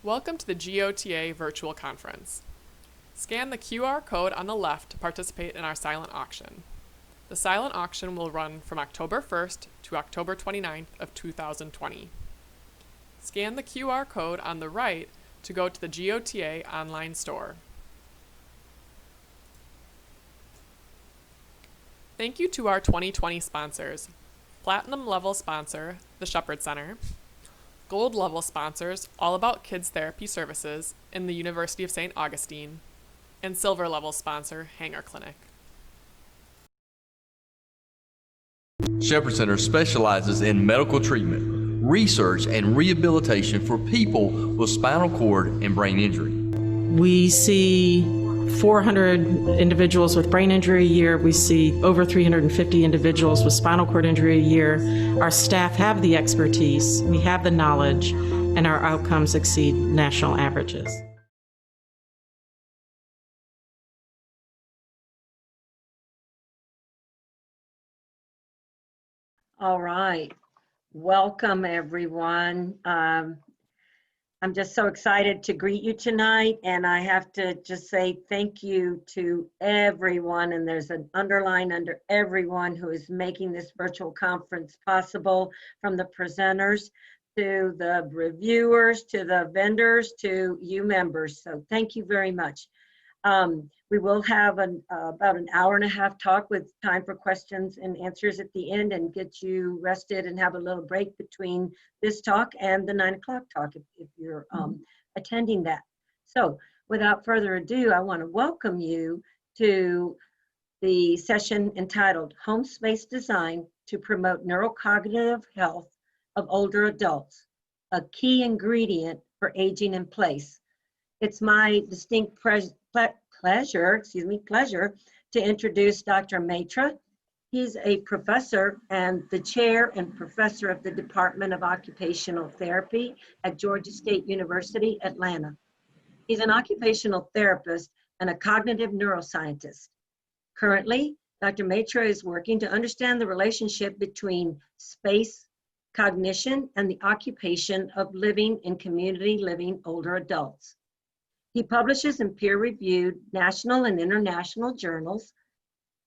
Welcome to the GOTA virtual conference. Scan the QR code on the left to participate in our silent auction. The silent auction will run from October 1st to October 29th of 2020. Scan the QR code on the right to go to the GOTA online store. Thank you to our 2020 sponsors. Platinum level sponsor, the Shepherd Center. Gold level sponsors, All About Kids Therapy Services in the University of St. Augustine. And silver level sponsor, Hanger Clinic. Shepherd Center specializes in medical treatment, research, and rehabilitation for people with spinal cord and brain injury. We see 400 individuals with brain injury a year. We see over 350 individuals with spinal cord injury a year. Our staff have the expertise, we have the knowledge, and our outcomes exceed national averages. All right, welcome everyone. I'm just so excited to greet you tonight, and I have to just say thank you to everyone, and there's an underline under everyone who is making this virtual conference possible, from the presenters to the reviewers to the vendors to you members. So thank you very much. We will have about an hour and a half talk with time for questions and answers at the end, and get you rested and have a little break between this talk and the 9 o'clock talk if you're attending that. So without further ado, I want to welcome you to the session entitled Home Space Design to Promote Neurocognitive Health of Older Adults, a Key Ingredient for Aging in Place. It's my distinct pleasure to introduce Dr. Maitra. He's a professor and the chair and professor of the Department of Occupational Therapy at Georgia State University, Atlanta. He's an occupational therapist and a cognitive neuroscientist. Currently, Dr. Maitra is working to understand the relationship between space, cognition, and the occupation of living in community living older adults. He publishes in peer-reviewed national and international journals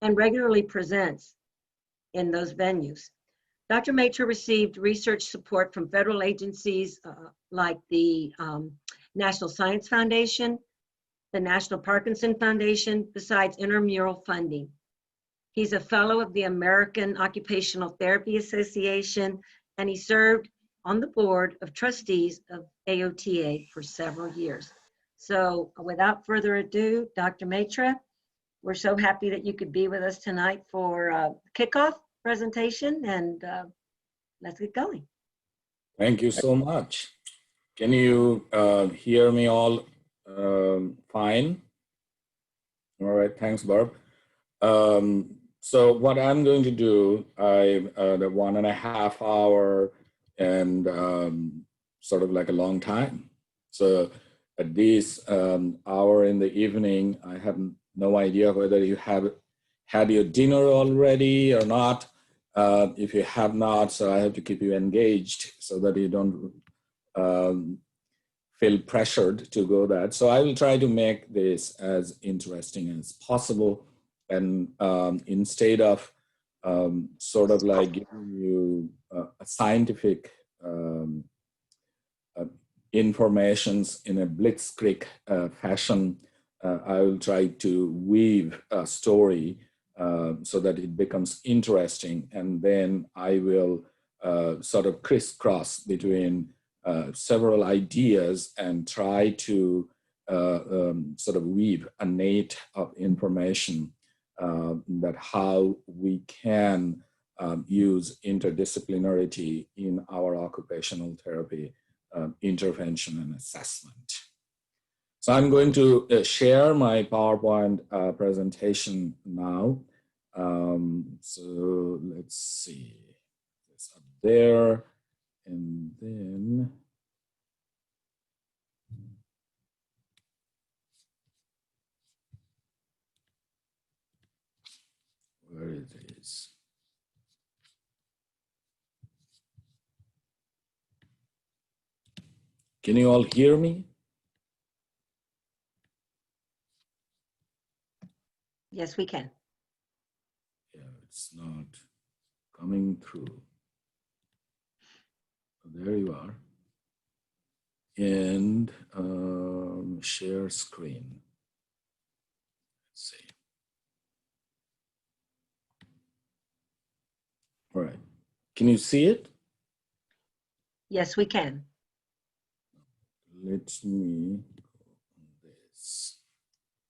and regularly presents in those venues. Dr. Maitra received research support from federal agencies like the National Science Foundation, the National Parkinson Foundation, besides intramural funding. He's a fellow of the American Occupational Therapy Association, and he served on the board of trustees of AOTA for several years. So without further ado, Dr. Maitra, we're so happy that you could be with us tonight for kickoff presentation, and let's get going. Thank you so much. Can you hear me all fine? All right, thanks, Barb. So what I'm going to do, the 1.5 hour and sort of like a long time. So at this hour in the evening, I have no idea whether you have had your dinner already or not. If you have not, so I have to keep you engaged so that you don't feel pressured to go that. So I will try to make this as interesting as possible. And instead of sort of like giving you a scientific informations in a blitzkrieg fashion, I will try to weave a story so that it becomes interesting, and then I will sort of crisscross between several ideas and try to sort of weave a net of information that how we can use interdisciplinarity in our occupational therapy intervention and assessment. So I'm going to share my PowerPoint presentation now. So let's see, it's up there, and then where it is. Can you all hear me? Yes, we can. Yeah, it's not coming through. There you are. And share screen. Let's see. All right. Can you see it? Yes, we can. Let me go on this.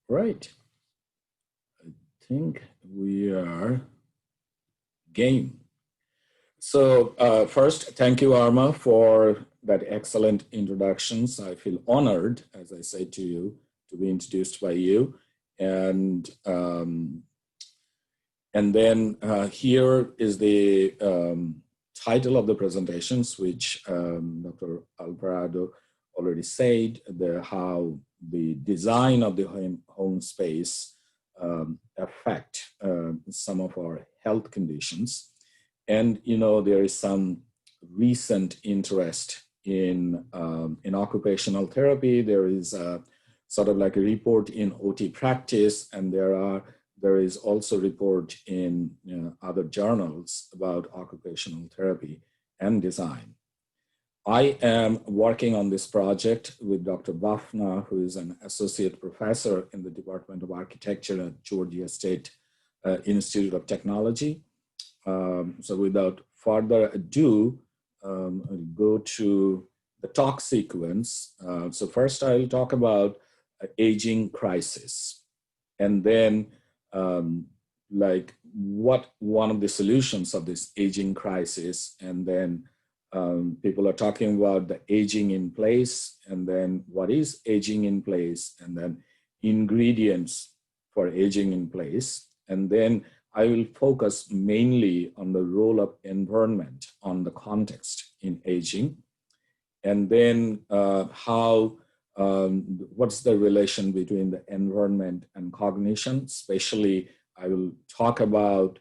Right. I think we are game. So first, thank you, Arma, for that excellent introductions. I feel honored, as I said to you, to be introduced by you. And then here is the title of the presentations, which Dr. Alvarado already said, how the design of the home space affect some of our health conditions. And, you know, there is some recent interest in occupational therapy. There is sort of like a report in OT practice, and there is also a report in other journals about occupational therapy and design. I am working on this project with Dr. Bafna, who is an associate professor in the Department of Architecture at Georgia State Institute of Technology. So without further ado, I'll go to the talk sequence. So first I'll talk about aging crisis, and then like what one of the solutions of this aging crisis, and then people are talking about the aging in place, and then what is aging in place, and then ingredients for aging in place. And then I will focus mainly on the role of environment on the context in aging, and then what's the relation between the environment and cognition. Especially, I will talk about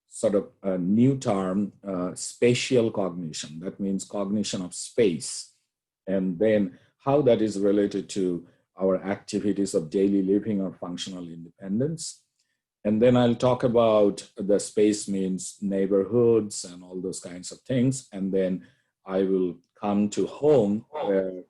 sort of a new term, spatial cognition. That means cognition of space, and then how that is related to our activities of daily living or functional independence. And then I'll talk about the space means neighborhoods and all those kinds of things. And then I will come to home, where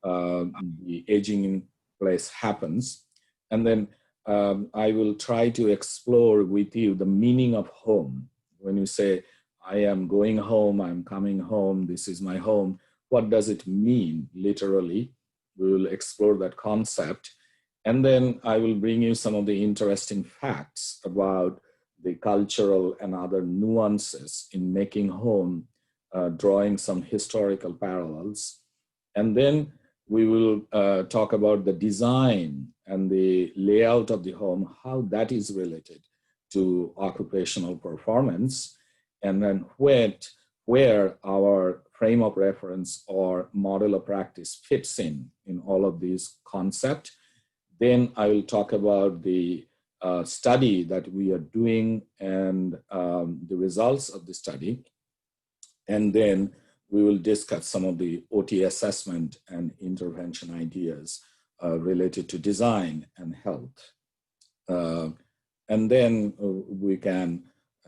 the aging in place happens. And then I will try to explore with you the meaning of home. When you say, I am going home, I'm coming home, this is my home, what does it mean literally? We will explore that concept. And then I will bring you some of the interesting facts about the cultural and other nuances in making home, drawing some historical parallels. And then we will talk about the design and the layout of the home, how that is related to occupational performance, and then where our frame of reference or model of practice fits in all of these concepts. Then I will talk about the study that we are doing and the results of the study. And then we will discuss some of the OT assessment and intervention ideas related to design and health. And then we can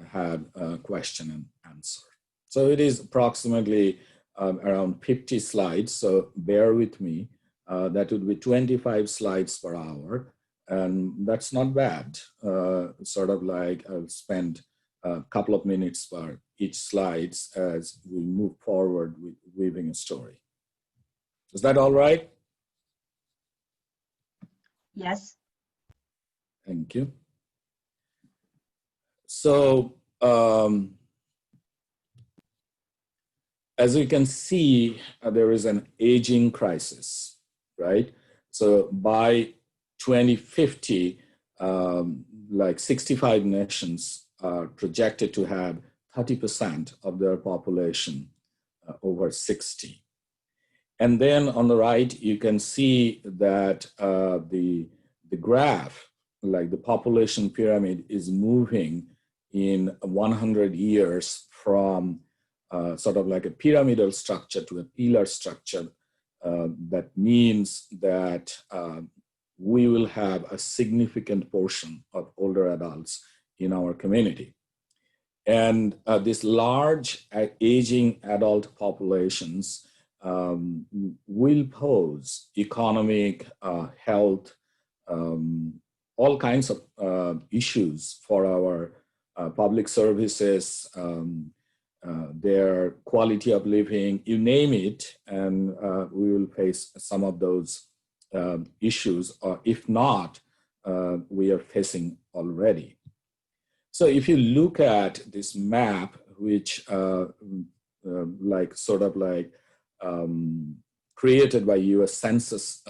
have a question and answer. So it is approximately around 50 slides, so bear with me. That would be 25 slides per hour, and that's not bad. Sort of like I'll spend a couple of minutes per each slides as we move forward with weaving a story. Is that all right? Yes. Thank you. So as you can see, there is an aging crisis, right? So by 2050, like 65 nations are projected to have 30% of their population over 60. And then on the right, you can see that the graph, like the population pyramid, is moving in 100 years from sort of like a pyramidal structure to a pillar structure. That means that we will have a significant portion of older adults in our community. And these large aging adult populations will pose economic, health, all kinds of issues for our public services, their quality of living, you name it, and we will face some of those issues, or if not, we are facing already. So if you look at this map, which created by US Census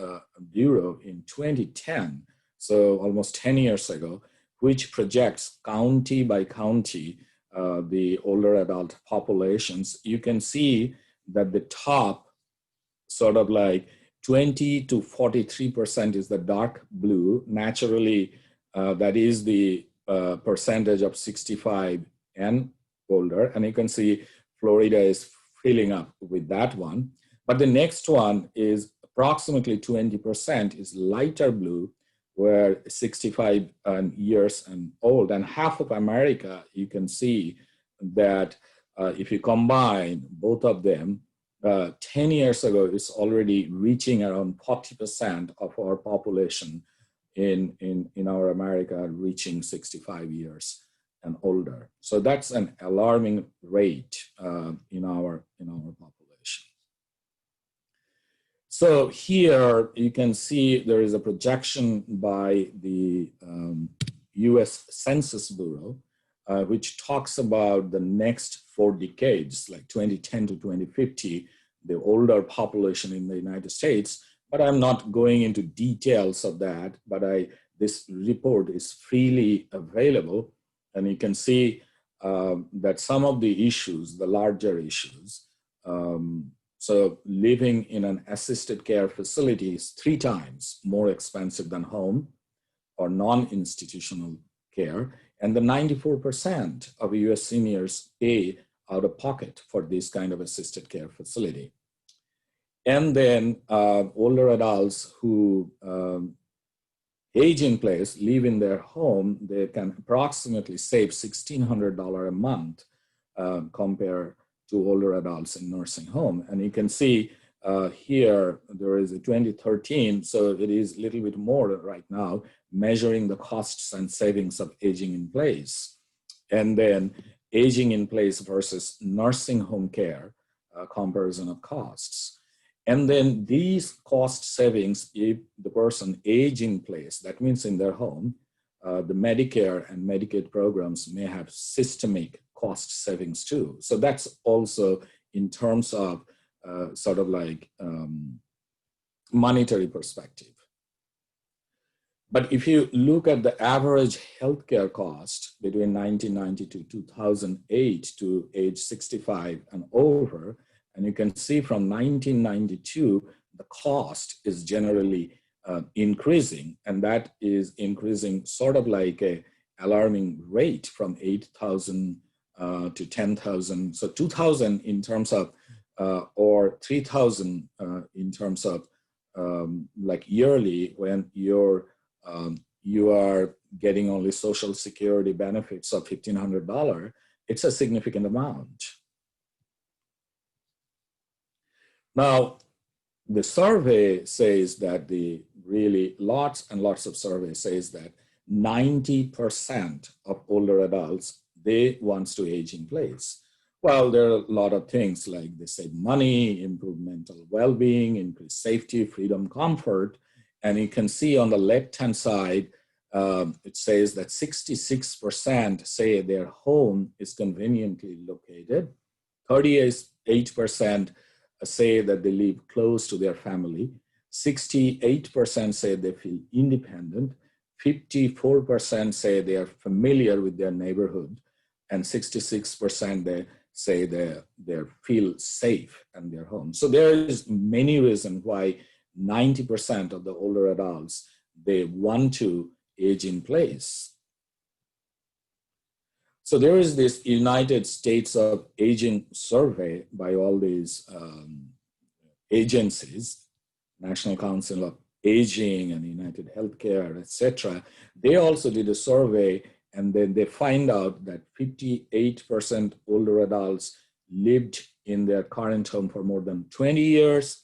Bureau in 2010, so almost 10 years ago, which projects county by county the older adult populations, you can see that the top sort of like 20 to 43% is the dark blue. Naturally, that is the percentage of 65 and older. And you can see Florida is filling up with that one. But the next one is approximately 20% is lighter blue, where 65 years and old. And half of America, you can see that if you combine both of them, 10 years ago, it's already reaching around 40% of our population in our America reaching 65 years and older. So that's an alarming rate in our population. So here you can see there is a projection by the US Census Bureau, which talks about the next 4 decades, like 2010 to 2050, the older population in the United States. But I'm not going into details of that, but this report is freely available. And you can see that some of the issues, the larger issues, so living in an assisted care facility is 3 times more expensive than home or non-institutional care. And the 94% of US seniors pay out of pocket for this kind of assisted care facility. And then older adults who age in place, live in their home, they can approximately save $1,600 a month compared to older adults in nursing home. And you can see here, there is a 2013, so it is a little bit more right now, measuring the costs and savings of aging in place. And then aging in place versus nursing home care, comparison of costs. And then these cost savings, if the person age in place, that means in their home, the Medicare and Medicaid programs may have systemic cost savings too. So that's also in terms of sort of like monetary perspective. But if you look at the average healthcare cost between 1990 to 2008 to age 65 and over, and you can see from 1992, the cost is generally increasing, and that is increasing sort of like a alarming rate from 8,000 to 10,000. So 2,000 in terms of, or 3,000 in terms of like yearly when you are getting only Social Security benefits of $1,500, it's a significant amount. Now, the survey says that lots and lots of surveys says that 90% of older adults, they want to age in place. Well, there are a lot of things like they save money, improve mental well-being, increase safety, freedom, comfort. And you can see on the left-hand side, it says that 66% say their home is conveniently located. 38% say that they live close to their family. 68% say they feel independent. 54% say they are familiar with their neighborhood. And 66% they say they feel safe in their home. So there is many reasons why 90% of the older adults, they want to age in place. So there is this United States of Aging survey by all these agencies, National Council of Aging and United Healthcare, etc. They also did a survey, and then they find out that 58% older adults lived in their current home for more than 20 years.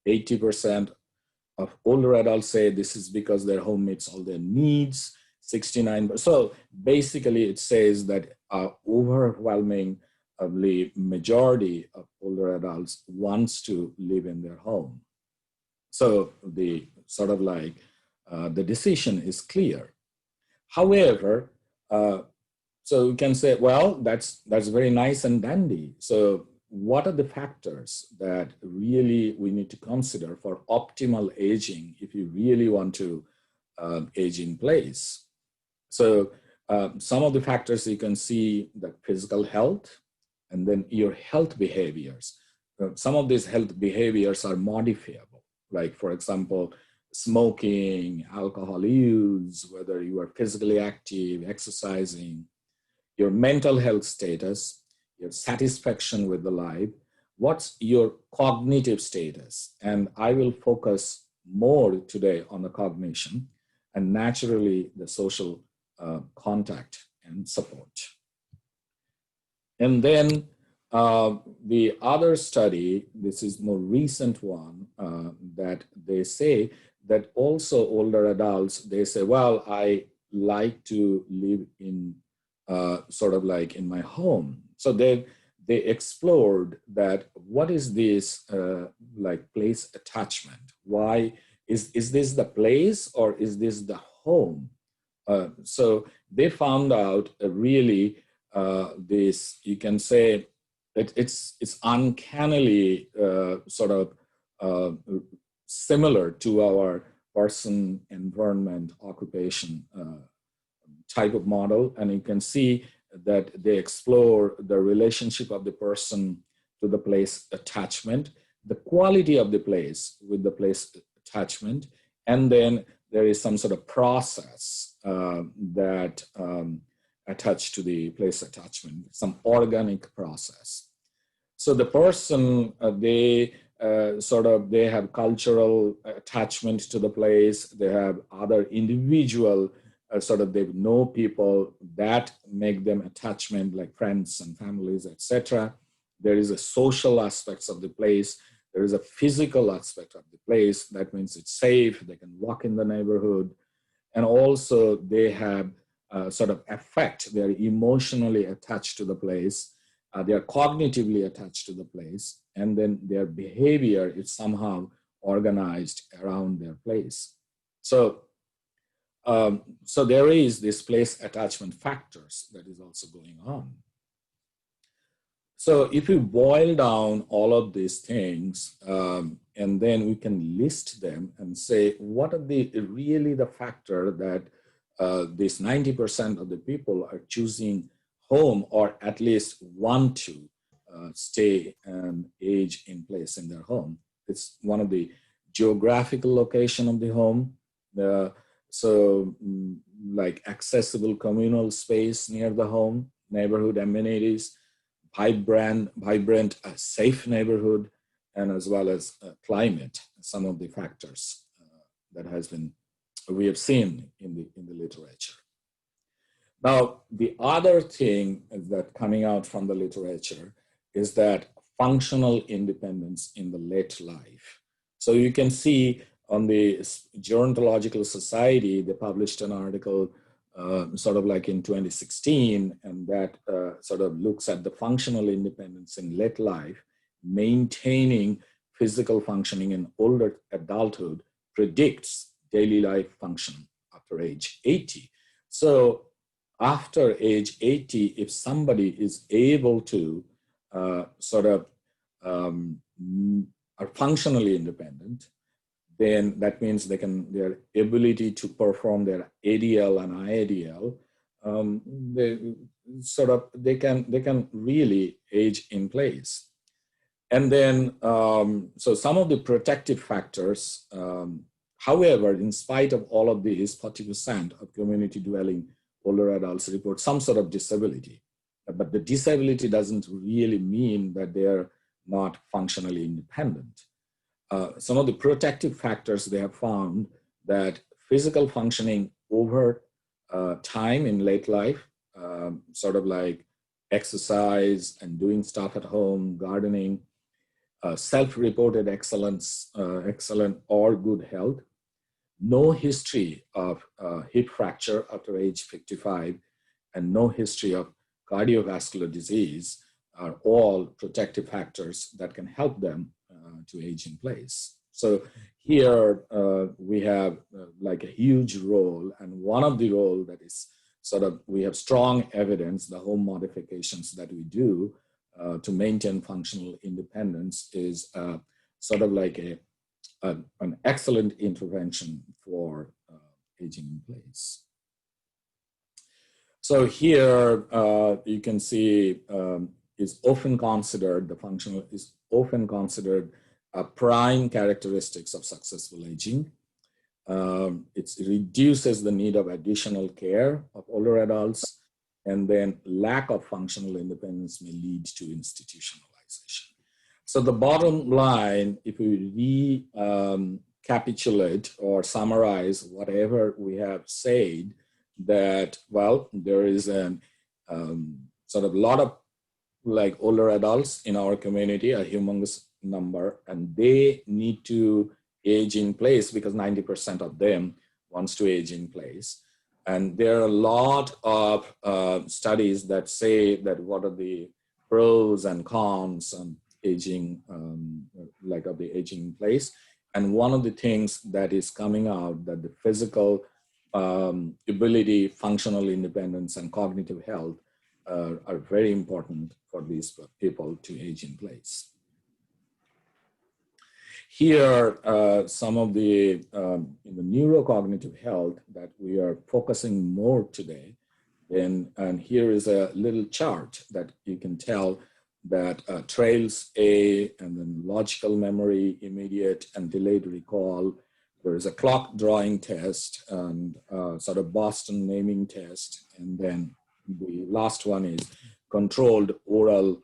80% of older adults say this is because their home meets all their needs. 69%. So basically it says that overwhelming majority of older adults wants to live in their home. So the sort of like the decision is clear. However, so we can say, well, that's very nice and dandy. So what are the factors that really we need to consider for optimal aging if you really want to age in place? So some of the factors you can see, that physical health, and then your health behaviors. Some of these health behaviors are modifiable, like for example, smoking, alcohol use, whether you are physically active, exercising, your mental health status, your satisfaction with the life, what's your cognitive status. And I will focus more today on the cognition and naturally the social contact and support. And then the other study, this is more recent one, that they say that also older adults, they say, well, I like to live in sort of like in my home. So they explored that what is this like place attachment? Why is this the place or is this the home? So they found out really this, you can say that it's uncannily sort of similar to our person, environment, occupation type of model. And you can see that they explore the relationship of the person to the place attachment, the quality of the place with the place attachment, and then there is some sort of process that attached to the place attachment, some organic process. So the person, they have cultural attachment to the place, they have other individual they know people that make them attachment, like friends and families, etc. There is a social aspects of the place. There is a physical aspect of the place. That means it's safe. They can walk in the neighborhood. And also they have sort of affect. They're emotionally attached to the place. They are cognitively attached to the place. And then their behavior is somehow organized around their place. So there is this place attachment factors that is also going on. So if you boil down all of these things, and then we can list them and say, what are really the factor that this 90% of the people are choosing home, or at least want to stay and age in place in their home. It's one of the geographical location of the home. So like accessible communal space near the home, neighborhood amenities, vibrant, safe neighborhood, and as well as climate, some of the factors that we have seen in the literature. Now, the other thing that coming out from the literature is that functional independence in the late life. So you can see on the Gerontological Society, they published an article sort of like in 2016, and that sort of looks at the functional independence in late life, maintaining physical functioning in older adulthood predicts daily life function after age 80. So after age 80, if somebody is able to are functionally independent, then that means their ability to perform their ADL and IADL, they can really age in place. And then, so some of the protective factors, however, in spite of all of these, 40% of community dwelling older adults report some sort of disability. but the disability doesn't really mean that they're not functionally independent. Some of the protective factors they have found that physical functioning over time in late life, sort of like exercise and doing stuff at home, gardening, self-reported excellent or good health, no history of hip fracture after age 55, and no history of cardiovascular disease are all protective factors that can help them to age in place. So here we have like a huge role, and one of the role that is sort of, we have strong evidence, the home modifications that we do to maintain functional independence is sort of like an excellent intervention for aging in place. So here you can see is often considered, the functional is often considered a prime characteristics of successful aging. It reduces the need of additional care of older adults, and then lack of functional independence may lead to institutionalization. So the bottom line, if we recapitulate or summarize whatever we have said, that, well, there is a sort of lot of like older adults in our community, a humongous number, and they need to age in place because 90% of them wants to age in place. And there are a lot of studies that say that what are the pros and cons and aging, like of the aging in place. And one of the things that is coming out that the physical ability, functional independence, and cognitive health are very important for these people to age in place. Here, some of the neurocognitive health that we are focusing more today. And here is a little chart that you can tell that trails A, and then logical memory, immediate and delayed recall. There is a clock drawing test and sort of Boston naming test. And then the last one is controlled oral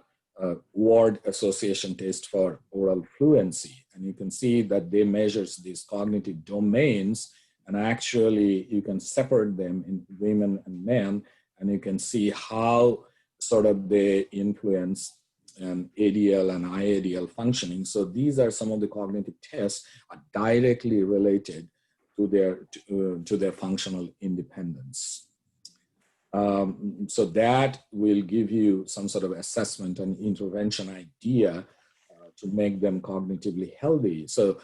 word association test for oral fluency. And you can see that they measures these cognitive domains, and actually you can separate them in women and men, and you can see how sort of they influence ADL and IADL functioning. So these are some of the cognitive tests are directly related to their functional independence. So that will give you some sort of assessment and intervention idea to make them cognitively healthy. So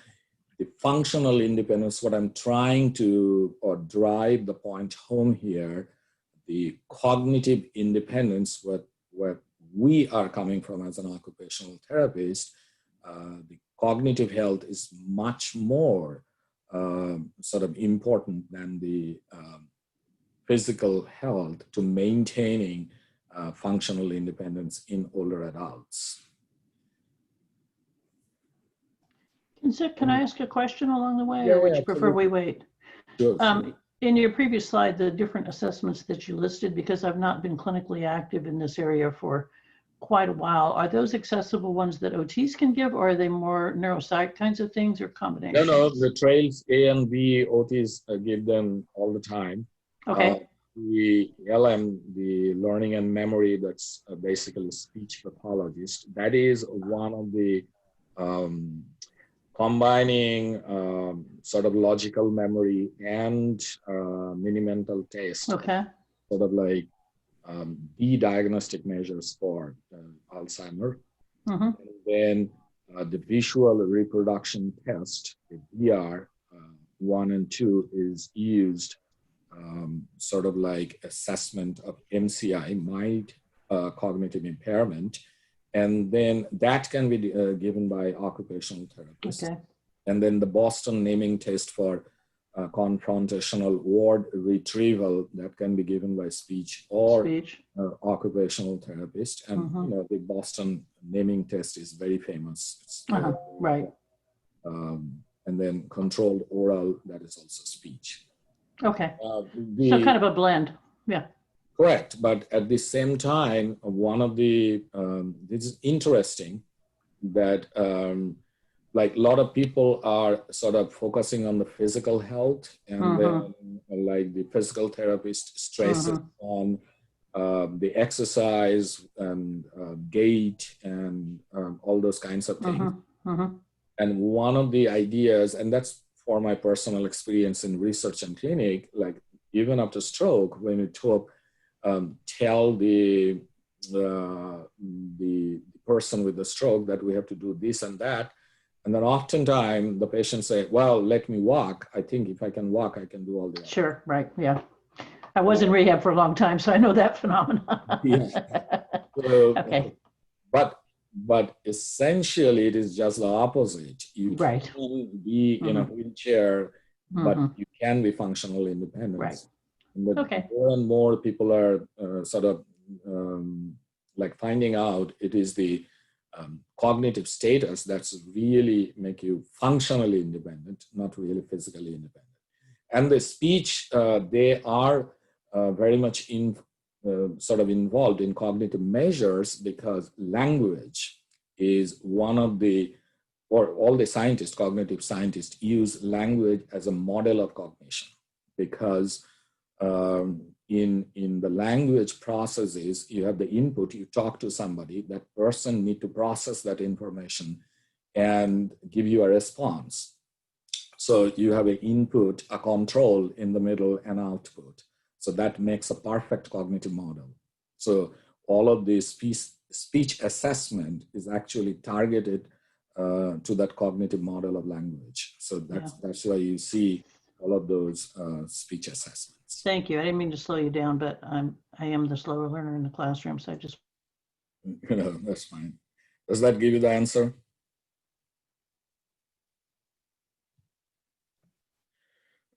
the functional independence, what I'm trying to drive the point home here, the cognitive independence, what we are coming from as an occupational therapist, the cognitive health is much more sort of important than the physical health to maintaining functional independence in older adults. Kinsuk, can I ask a question along the way, Yeah, or would yeah, you prefer we wait? Sure, sure. In your previous slide, the different assessments that you listed, because I've not been clinically active in this area for quite a while, are those accessible ones that OTs can give, or are they more neuropsych kinds of things, or combinations? No, the trails A and B, OTs give them all the time. Okay. The LM, the learning and memory, that's basically speech pathologist, that is one of the combining sort of logical memory and mini-mental test. Okay. Sort of like the diagnostic measures for Alzheimer. Mm-hmm. And then the visual reproduction test, the VR 1 and 2, is used sort of like assessment of MCI, mild cognitive impairment. And then that can be given by occupational therapists. Okay. And then the Boston naming test for confrontational word retrieval, that can be given by speech or occupational therapist. And you know, the Boston naming test is very famous. It's right. And then controlled oral, that is also speech. Okay. So kind of a blend. Yeah. Correct, but at the same time, one of the, this is interesting that like a lot of people are sort of focusing on the physical health, and then like the physical therapist stresses on the exercise and gait and all those kinds of things. And one of the ideas, and that's for my personal experience in research and clinic, like even after stroke, when we talk, tell the person with the stroke that we have to do this and that. And then oftentimes the patients say, well, let me walk. I think if I can walk, I can do all the Sure, right, yeah. I was in rehab for a long time, so I know that phenomenon. Yeah. So, okay. But essentially it is just the opposite. You Right. can be in a wheelchair, but you can be functional independent. Right. But Okay. more and more people are sort of like finding out it is the cognitive status that's really make you functionally independent, not really physically independent. And the speech, they are very much sort of involved in cognitive measures, because language is one of the, or all the scientists, cognitive scientists, use language as a model of cognition, because in the language processes, you have the input, you talk to somebody, that person need to process that information and give you a response. So you have an input, a control in the middle, and output. So that makes a perfect cognitive model. So all of this speech assessment is actually targeted to that cognitive model of language. So that's why you see all of those speech assessments. Thank you. I didn't mean to slow you down, but I am the slower learner in the classroom, so I just. That's fine. Does that give you the answer?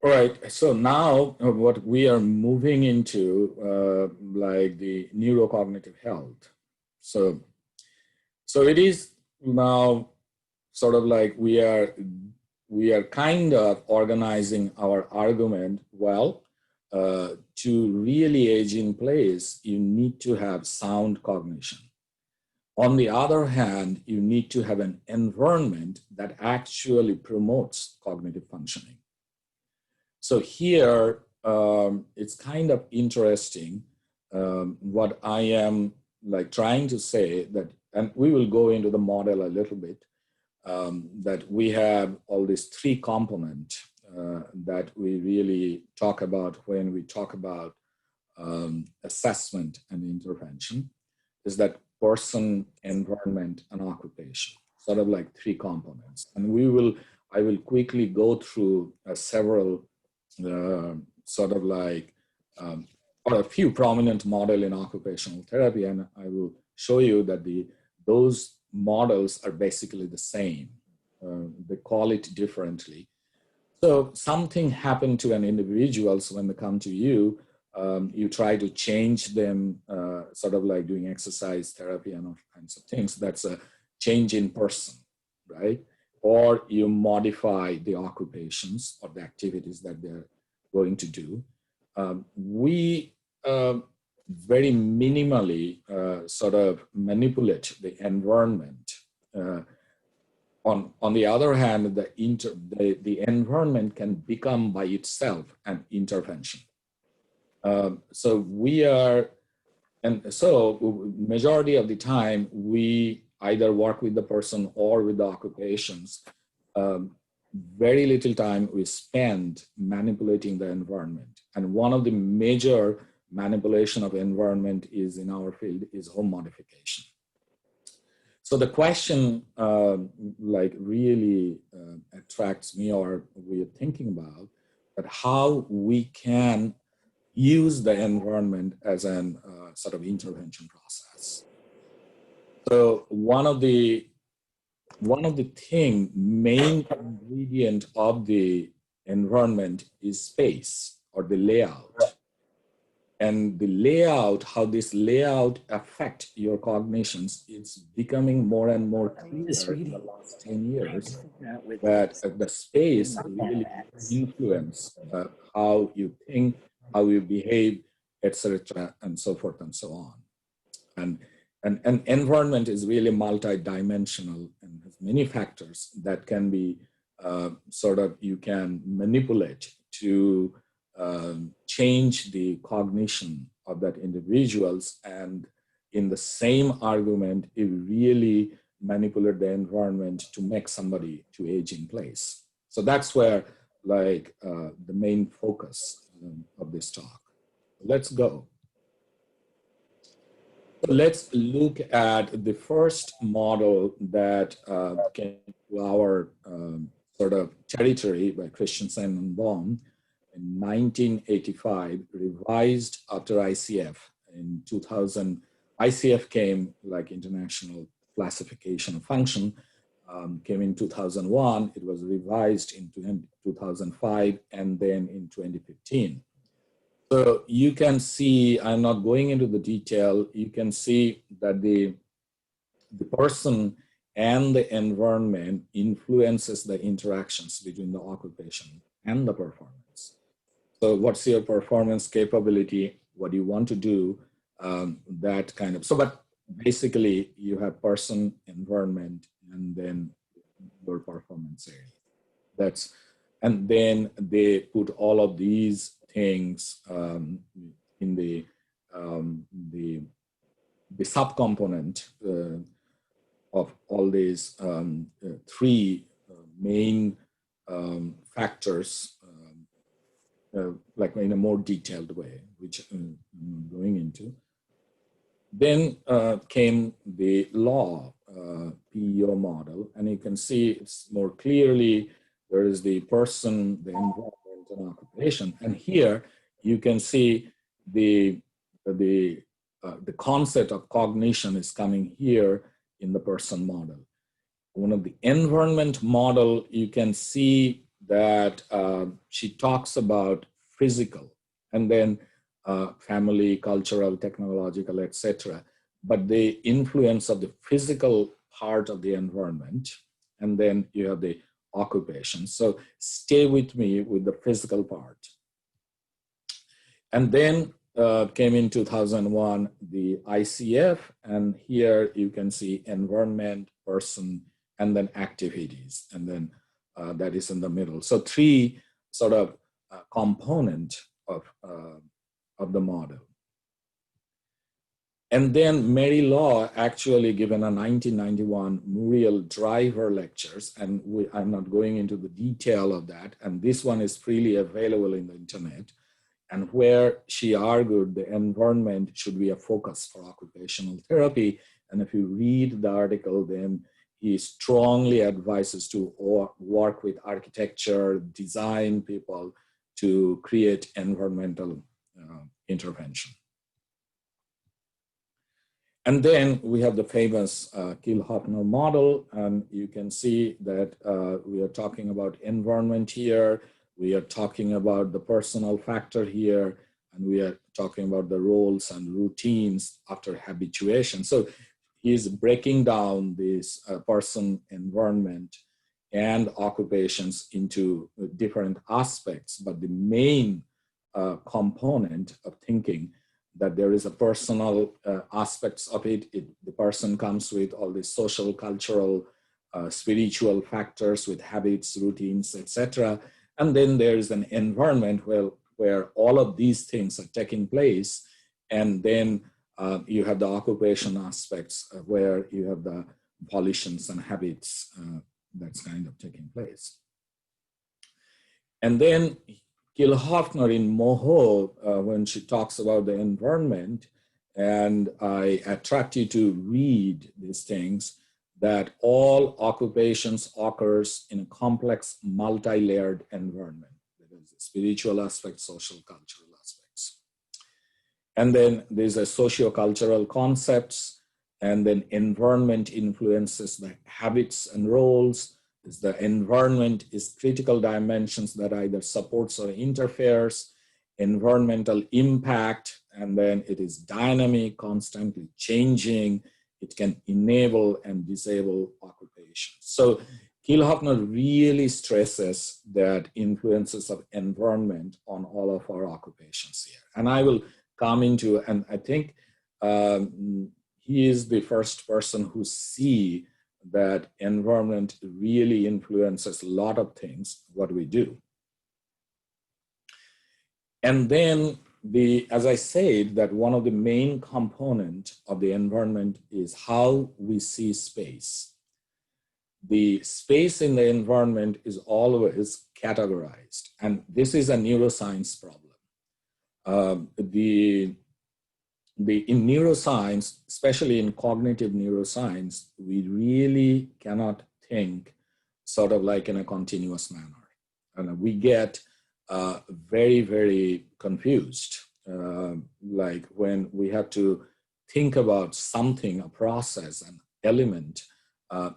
All right, so now what we are moving into, like the neurocognitive health. So it is now sort of like we are kind of organizing our argument. Well, to really age in place, you need to have sound cognition. On the other hand, you need to have an environment that actually promotes cognitive functioning. So here, it's kind of interesting what I am like trying to say, that, and we will go into the model a little bit, that we have all these three components that we really talk about when we talk about assessment and intervention, is that person, environment, and occupation, sort of like three components. And I will quickly go through several sort of like, or a few prominent model in occupational therapy, and I will show you that those models are basically the same. They call it differently. So something happened to an individual, so when they come to you, you try to change them, sort of like doing exercise therapy and all kinds of things. That's a change in person, right? Or you modify the occupations or the activities that they're going to do. We very minimally sort of manipulate the environment. On the other hand, the environment can become by itself an intervention. So we are, and so majority of the time we either work with the person or with the occupations. Very little time we spend manipulating the environment. And one of the major manipulation of environment is in our field is home modification. So the question like really attracts me, or we are thinking about, that how we can use the environment as an sort of intervention process. So one of the main ingredient of the environment is space, or the layout. And the layout, how this layout affect your cognitions, it's becoming more and more clear in the last 10 years, that the space really influence how you think, how you behave, etc., and so forth and so on. And environment is really multi-dimensional and has many factors that can be you can manipulate to change the cognition of that individuals. And in the same argument, it really manipulate the environment to make somebody to age in place. So that's where the main focus of this talk. Let's go. Let's look at the first model that came to our territory by Christensen and Baum in 1985, revised after ICF. In 2000, ICF came like International Classification of Function, came in 2001. It was revised in 2005 and then in 2015. So you can see, I'm not going into the detail, you can see that the person and the environment influences the interactions between the occupation and the performance. So what's your performance capability? What do you want to do? That kind of, but basically you have person, environment, and then your performance area. And then they put all of these things in the subcomponent of all these three main factors, like in a more detailed way, which I'm going into. Then came the law PEO model, and you can see it's more clearly there is the person, the environment, and occupation. And here you can see the concept of cognition is coming here in the person model. One of the environment model, you can see that she talks about physical and then family, cultural, technological, etc. But the influence of the physical part of the environment, and then you have the occupation. So stay with me with the physical part. And then came in 2001, the ICF, and here you can see environment, person, and then activities, and then that is in the middle. So three component of the model. And then Mary Law actually given a 1991 Muriel Driver lectures, and I'm not going into the detail of that, and this one is freely available in the internet, and where she argued the environment should be a focus for occupational therapy. And if you read the article, then he strongly advises to work with architecture, design people to create environmental intervention. And then we have the famous Kiel-Hoffner model, and you can see that we are talking about environment here, we are talking about the personal factor here, and we are talking about the roles and routines after habituation. So he's breaking down this person, environment, and occupations into different aspects, but the main component of thinking that there is a personal aspects of it. The person comes with all the social, cultural, spiritual factors with habits, routines, etc. And then there is an environment where all of these things are taking place. And then you have the occupation aspects where you have the volitions and habits that's kind of taking place. And then Kiel-Hoffner in Moho, when she talks about the environment, and I attract you to read these things, that all occupations occurs in a complex, multi-layered environment. There is a spiritual aspect, social, cultural aspects. And then there's a socio-cultural concepts, and then environment influences the habits and roles. The environment is critical dimensions that either supports or interferes, environmental impact, and then it is dynamic, constantly changing. It can enable and disable occupations. So Kiel-Hoffner really stresses that influences of environment on all of our occupations here. And I will come into, and I think he is the first person who see that environment really influences a lot of things, what we do. And then as I said, that one of the main components of the environment is how we see space. The space in the environment is always categorized, and this is a neuroscience problem. In neuroscience, especially in cognitive neuroscience, we really cannot think sort of like in a continuous manner. And we get very, very confused, like when we have to think about something, a process, an element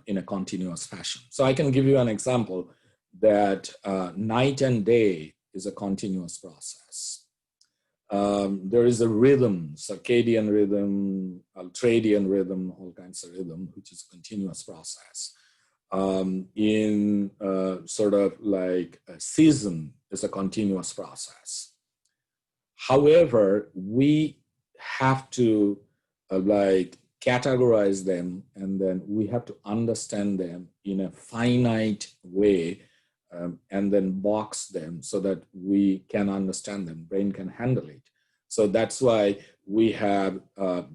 in a continuous fashion. So I can give you an example that night and day is a continuous process. There is a rhythm, circadian rhythm, ultradian rhythm, all kinds of rhythm, which is a continuous process. In sort of like a season is a continuous process. However, we have to like categorize them, and then we have to understand them in a finite way, and then box them so that we can understand them, brain can handle it. So that's why we have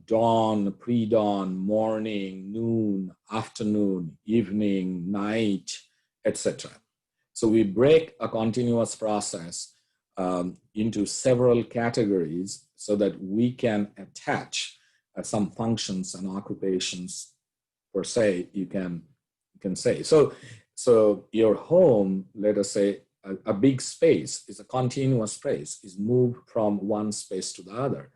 dawn, pre-dawn, morning, noon, afternoon, evening, night, etc. So we break a continuous process into several categories so that we can attach some functions and occupations per se, you can say. So your home, let us say, a big space is a continuous space, is moved from one space to the other.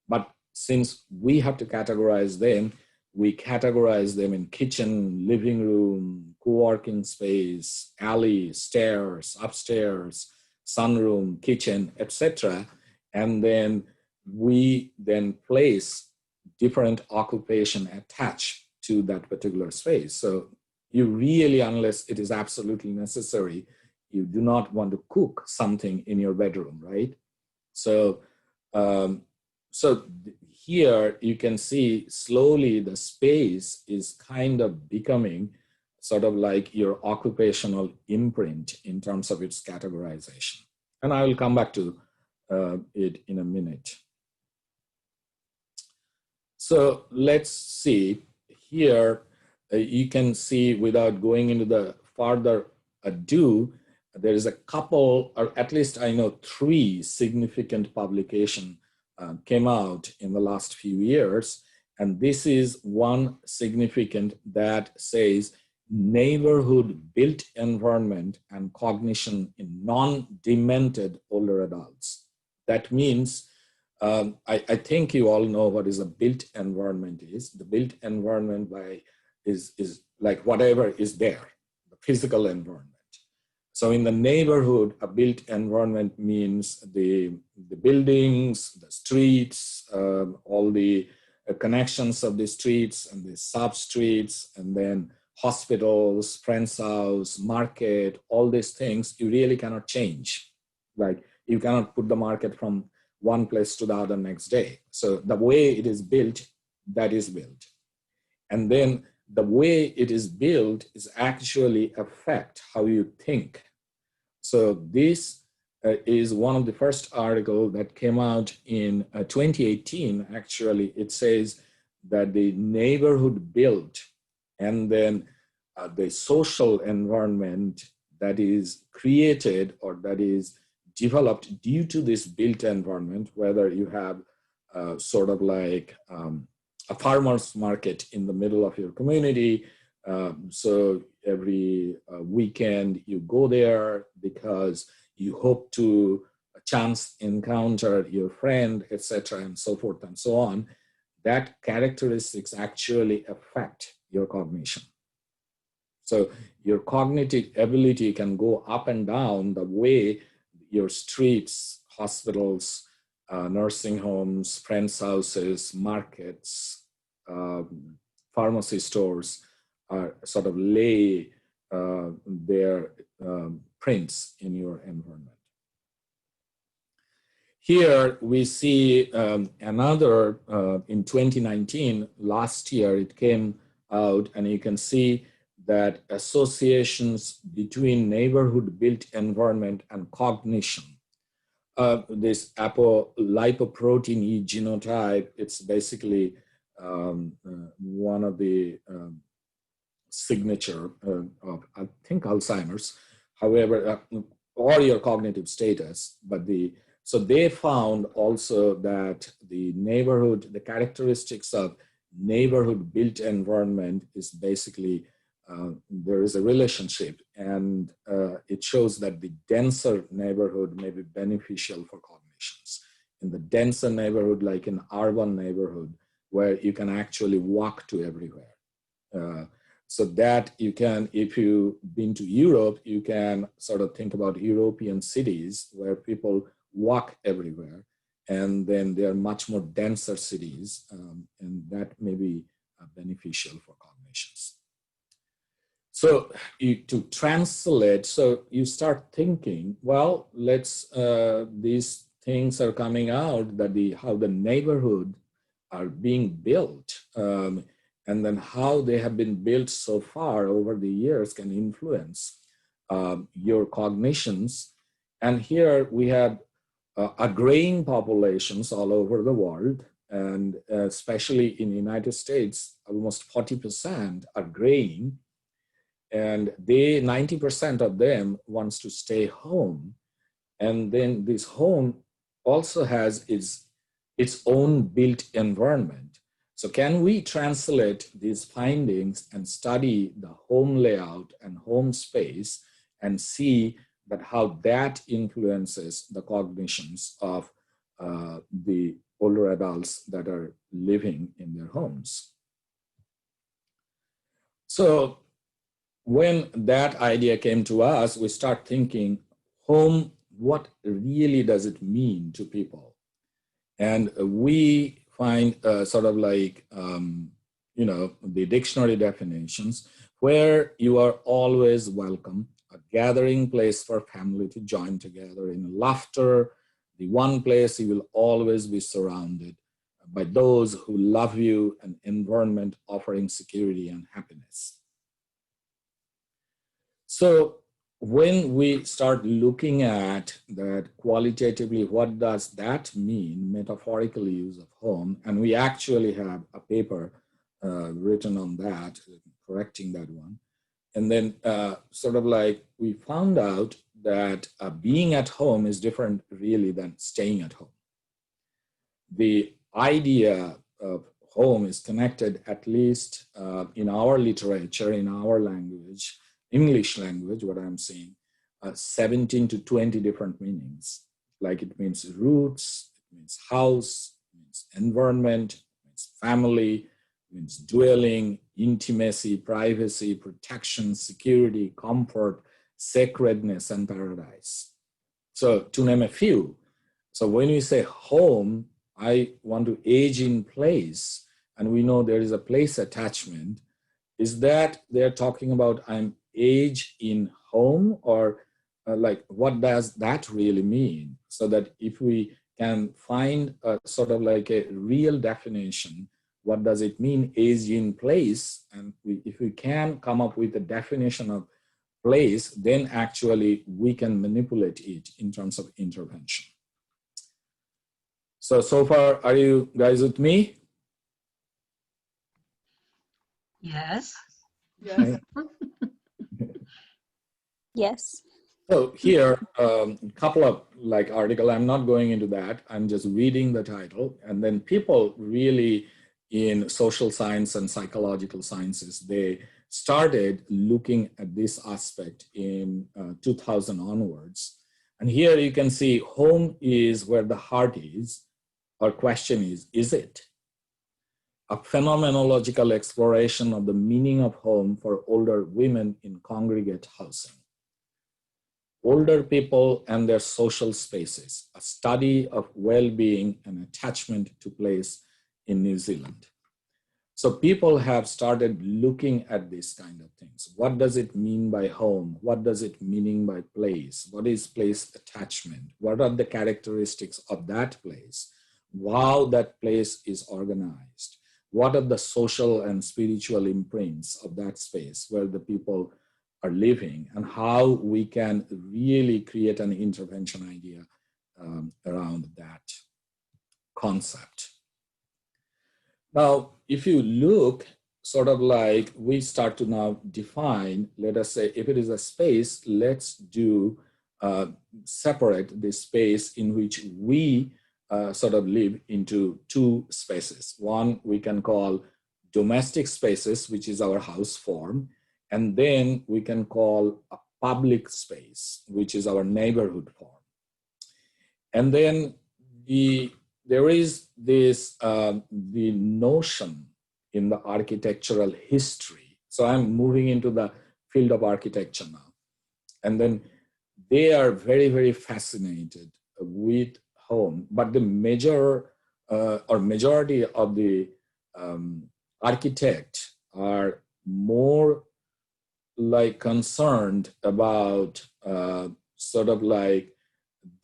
But since we have to categorize them, we categorize them in kitchen, living room, co-working space, alley, stairs, upstairs, sunroom, kitchen, etc. And then we then place different occupation attached to that particular space. So you really, unless it is absolutely necessary, you do not want to cook something in your bedroom, right? So, here you can see slowly the space is kind of becoming sort of like your occupational imprint in terms of its categorization. And I will come back to it in a minute. So let's see here, you can see without going into the further ado, there is a couple, or at least I know 3 significant publications came out in the last few years. And this is one significant that says neighborhood built environment and cognition in non-demented older adults. That means, I think you all know what is a built environment is. The built environment is like whatever is there, the physical environment. So in the neighborhood, a built environment means the buildings, the streets, all the connections of the streets and the sub-streets, and then hospitals, friend's house, market, all these things you really cannot change. Like you cannot put the market from one place to the other next day. So the way it is built, that is built. And then the way it is built is actually affect how you think. So this is one of the first articles that came out in 2018. Actually, it says that the neighborhood built and then the social environment that is created or that is developed due to this built environment, whether you have sort of like a farmer's market in the middle of your community. So every weekend you go there because you hope to chance encounter your friend, etc., and so forth and so on. That characteristics actually affect your cognition. So your cognitive ability can go up and down the way your streets, hospitals, nursing homes, friends' houses, markets, pharmacy stores are sort of lay their prints in your environment. Here we see another, in 2019, last year it came out, and you can see that associations between neighborhood built environment and cognition. This apolipoprotein E genotype, it's basically one of the signature of, I think, Alzheimer's, however, or your cognitive status. But so they found also that the neighborhood, the characteristics of neighborhood built environment is basically, there is a relationship, and it shows that the denser neighborhood may be beneficial for cognitions. In the denser neighborhood, like an urban neighborhood, where you can actually walk to everywhere. So that you can, if you've been to Europe, you can sort of think about European cities where people walk everywhere, and then they are much more denser cities, and that may be beneficial for cognitions. So to translate, so you start thinking, well, these things are coming out, that how the neighborhood are being built, and then how they have been built so far over the years can influence your cognitions. And here we have agrarian populations all over the world, and especially in the United States, almost 40% are graying, and 90% of them wants to stay home. And then this home also has its own built environment. So can we translate these findings and study the home layout and home space and see that how that influences the cognitions of the older adults that are living in their homes? So when that idea came to us, we start thinking, home, what really does it mean to people? And we find sort of like, the dictionary definitions, where you are always welcome, a gathering place for family to join together in laughter, the one place you will always be surrounded by those who love you, an environment offering security and happiness. So when we start looking at that qualitatively, what does that mean, metaphorical use of home? And we actually have a paper written on that, correcting that one. And then sort of like we found out that being at home is different really than staying at home. The idea of home is connected, at least in our literature, in our language, English language, what I'm seeing, 17 to 20 different meanings. Like it means roots, it means house, it means environment, it means family, it means dwelling, intimacy, privacy, protection, security, comfort, sacredness, and paradise. So to name a few. So when we say home, I want to age in place, and we know there is a place attachment. Is that they're talking about I'm age in home, or like what does that really mean? So that if we can find a sort of like a real definition, what does it mean age in place? And if we can come up with a definition of place, then actually we can manipulate it in terms of intervention. So far, are you guys with me? Yes. Yes. Yes. So here, a couple of like articles, I'm not going into that. I'm just reading the title. And then people really in social science and psychological sciences, they started looking at this aspect in 2000 onwards. And here you can see home is where the heart is. Our question is it? A phenomenological exploration of the meaning of home for older women in congregate housing. Older people and their social spaces, a study of well-being and attachment to place in New Zealand. So people have started looking at these kind of things. What does it mean by home? What does it mean by place? What is place attachment? What are the characteristics of that place? How that place is organized? What are the social and spiritual imprints of that space where the people are living, and how we can really create an intervention idea around that concept. Now, if you look, sort of like we start to now define, let us say, if it is a space, let's do separate the space in which we sort of live into two spaces. One we can call domestic spaces, which is our house form, and then we can call a public space, which is our neighborhood form. And then there is this the notion in the architectural history. So I'm moving into the field of architecture now. And then they are very, very fascinated with home, but the majority of the architects are more like concerned about sort of like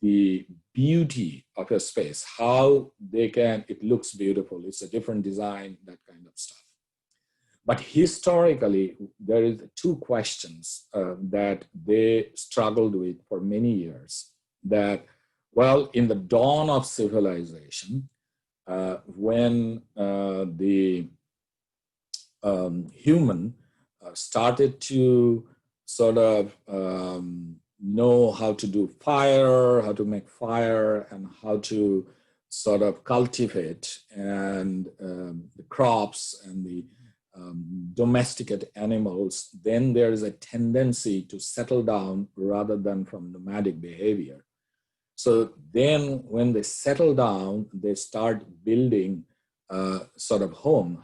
the beauty of a space, how they can, it looks beautiful, it's a different design, that kind of stuff. But historically, there is two questions that they struggled with for many years. That, well, in the dawn of civilization, when the human started to sort of know how to do fire, how to make fire, and how to sort of cultivate and the crops and the domesticated animals, then there is a tendency to settle down rather than from nomadic behavior. So then when they settle down, they start building sort of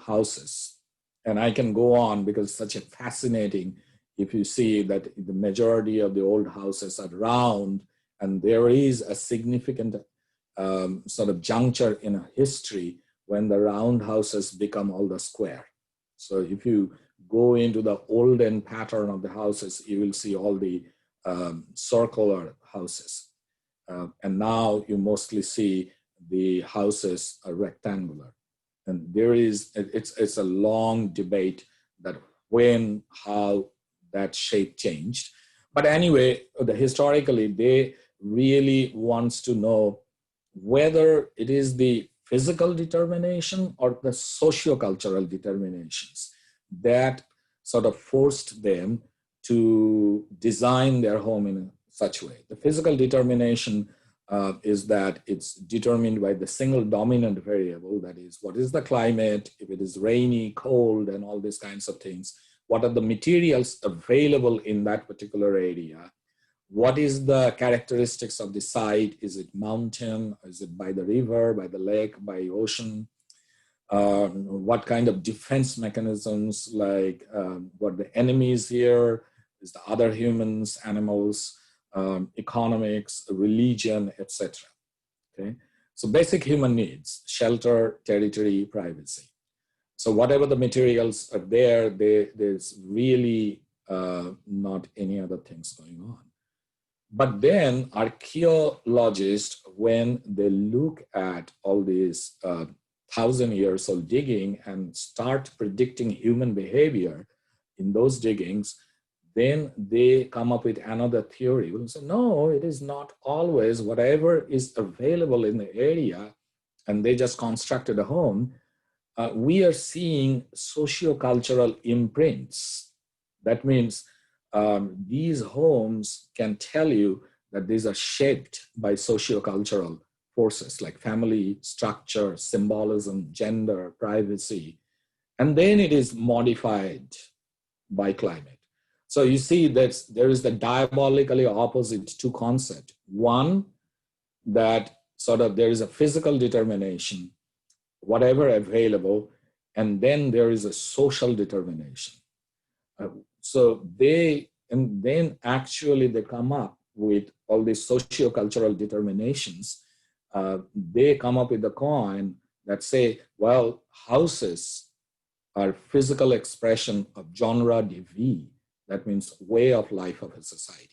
houses. And I can go on because it's such a fascinating, if you see that the majority of the old houses are round, and there is a significant sort of juncture in a history when the round houses become all the square. So if you go into the olden pattern of the houses, you will see all the circular houses. And now you mostly see the houses are rectangular. And there is, it's a long debate that when, how that shape changed. But anyway, historically, they really wants to know whether it is the physical determination or the socio-cultural determinations that sort of forced them to design their home in such way. The physical determination is that it's determined by the single dominant variable, that is, what is the climate, if it is rainy, cold, and all these kinds of things. What are the materials available in that particular area? What is the characteristics of the site? Is it mountain? Is it by the river, by the lake, by ocean? What kind of defense mechanisms, like what the enemies here, is the other humans, animals, economics, religion, etc. Okay, so basic human needs: shelter, territory, privacy. So whatever the materials are there, there's really not any other things going on. But then archaeologists, when they look at all these 1,000 years of digging and start predicting human behavior in those diggings, then they come up with another theory. We'll say, no, it is not always whatever is available in the area, and they just constructed a home. We are seeing socio-cultural imprints. That means these homes can tell you that these are shaped by socio-cultural forces like family, structure, symbolism, gender, privacy, and then it is modified by climate. So you see that there is the diabolically opposite two concepts. One, that sort of there is a physical determination, whatever available, and then there is a social determination. So they come up with all these socio-cultural determinations. They come up with a coin that say, well, houses are physical expression of genre de vie. That means way of life of a society.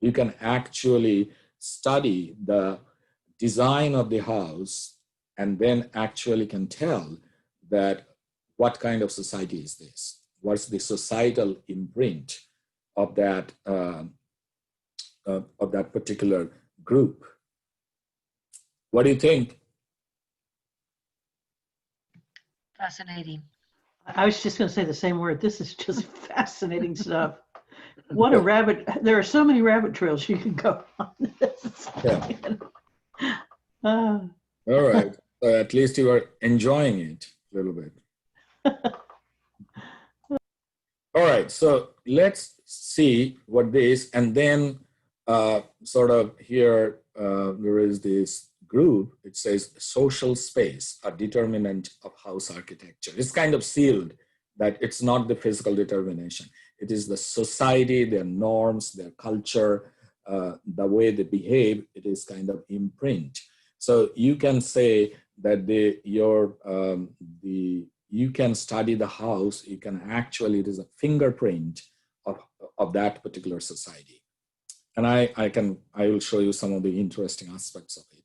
You can actually study the design of the house and then actually can tell that what kind of society is this? What's the societal imprint of that particular group? What do you think? Fascinating. I was just going to say the same word. This is just fascinating stuff. What a rabbit. There are so many rabbit trails you can go on this. Yeah. Uh, All right. So at least you are enjoying it a little bit. All right. So let's see what this, and then sort of here, there is this group. It says social space, a determinant of house architecture. It's kind of sealed that it's not the physical determination. It is the society, their norms, their culture, the way they behave. It is kind of imprint. So you can say that you can study the house. You can actually, it is a fingerprint of that particular society. And I will show you some of the interesting aspects of it.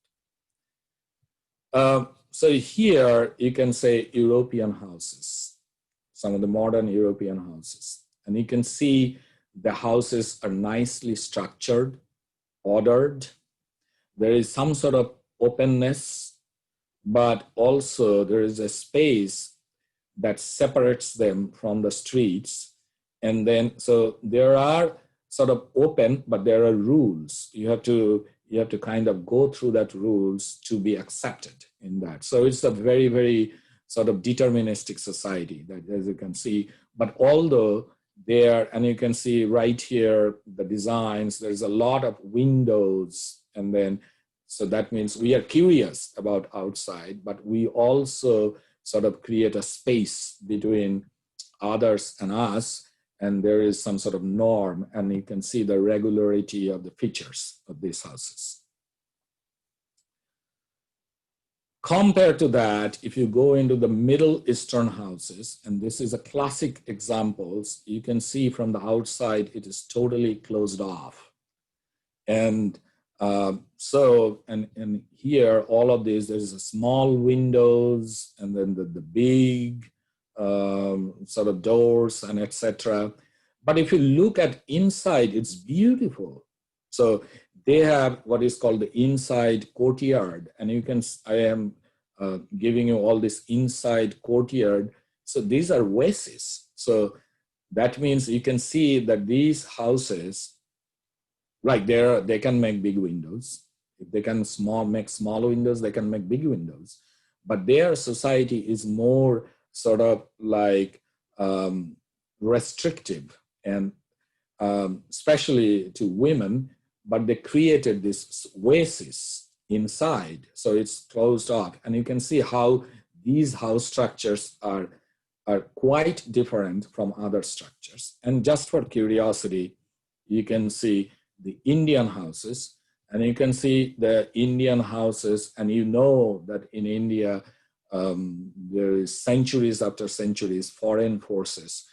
So here you can say European houses, some of the modern European houses. And you can see the houses are nicely structured, ordered. There is some sort of openness, but also there is a space that separates them from the streets. And then, so there are sort of open, but there are rules. You have to kind of go through that rules to be accepted in that. So it's a very, very sort of deterministic society that, as you can see, but although there, and you can see right here, the designs, there's a lot of windows. And then, so that means we are curious about outside, but we also sort of create a space between others and us. And there is some sort of norm, and you can see the regularity of the features of these houses. Compared to that, if you go into the Middle Eastern houses, and this is a classic examples, you can see from the outside, it is totally closed off. And and here, all of these, there's a small windows, and then the big sort of doors and etc. But if you look at inside, it's beautiful. So they have what is called the inside courtyard, and you can, I am giving you all this inside courtyard. So these are oases. So that means you can see that these houses, like they can make big windows. If they can make small windows, they can make big windows. But their society is more sort of like restrictive, and especially to women, but they created this oasis inside. So it's closed off. And you can see how these house structures are quite different from other structures. And just for curiosity, you can see the Indian houses, and you can see the Indian houses, and you know that in India, there is centuries after centuries, foreign forces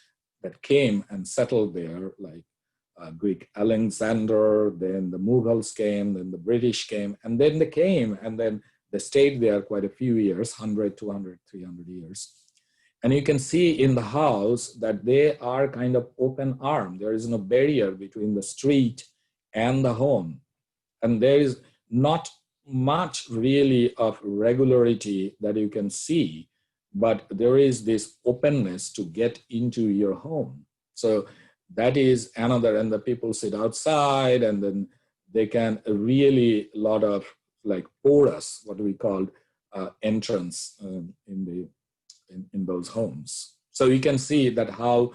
that came and settled there, like Greek Alexander, then the Mughals came, then the British came, and then they came, and then they stayed there quite a few years, 100, 200, 300 years. And you can see in the house that they are kind of open arm. There is no barrier between the street and the home. And there is not much really of regularity that you can see, but there is this openness to get into your home. So that is another, and the people sit outside, and then they can really a lot of like porous, what we call entrance in those homes. So you can see that how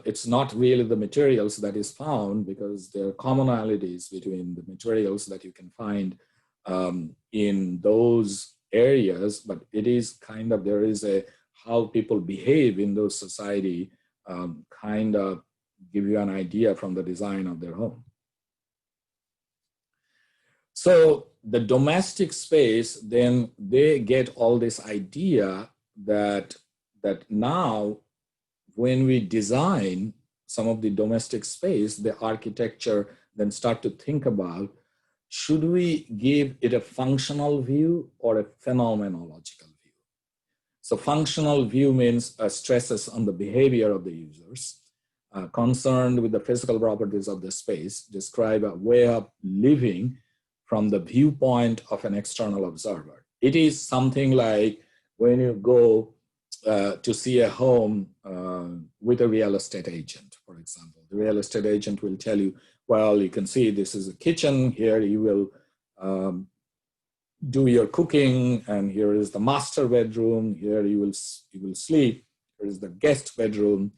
it's not really the materials that is found, because there are commonalities between the materials that you can find in those areas, but it is kind of, there is a, how people behave in those society kind of give you an idea from the design of their home. So the domestic space, then they get all this idea that that now when we design some of the domestic space, the architecture then start to think about, should we give it a functional view or a phenomenological view? So functional view means stresses on the behavior of the users, concerned with the physical properties of the space, describe a way of living from the viewpoint of an external observer. It is something like when you go to see a home with a real estate agent, for example. The real estate agent will tell you, well, you can see this is a kitchen, here you will do your cooking, and here is the master bedroom, here you will sleep, here is the guest bedroom.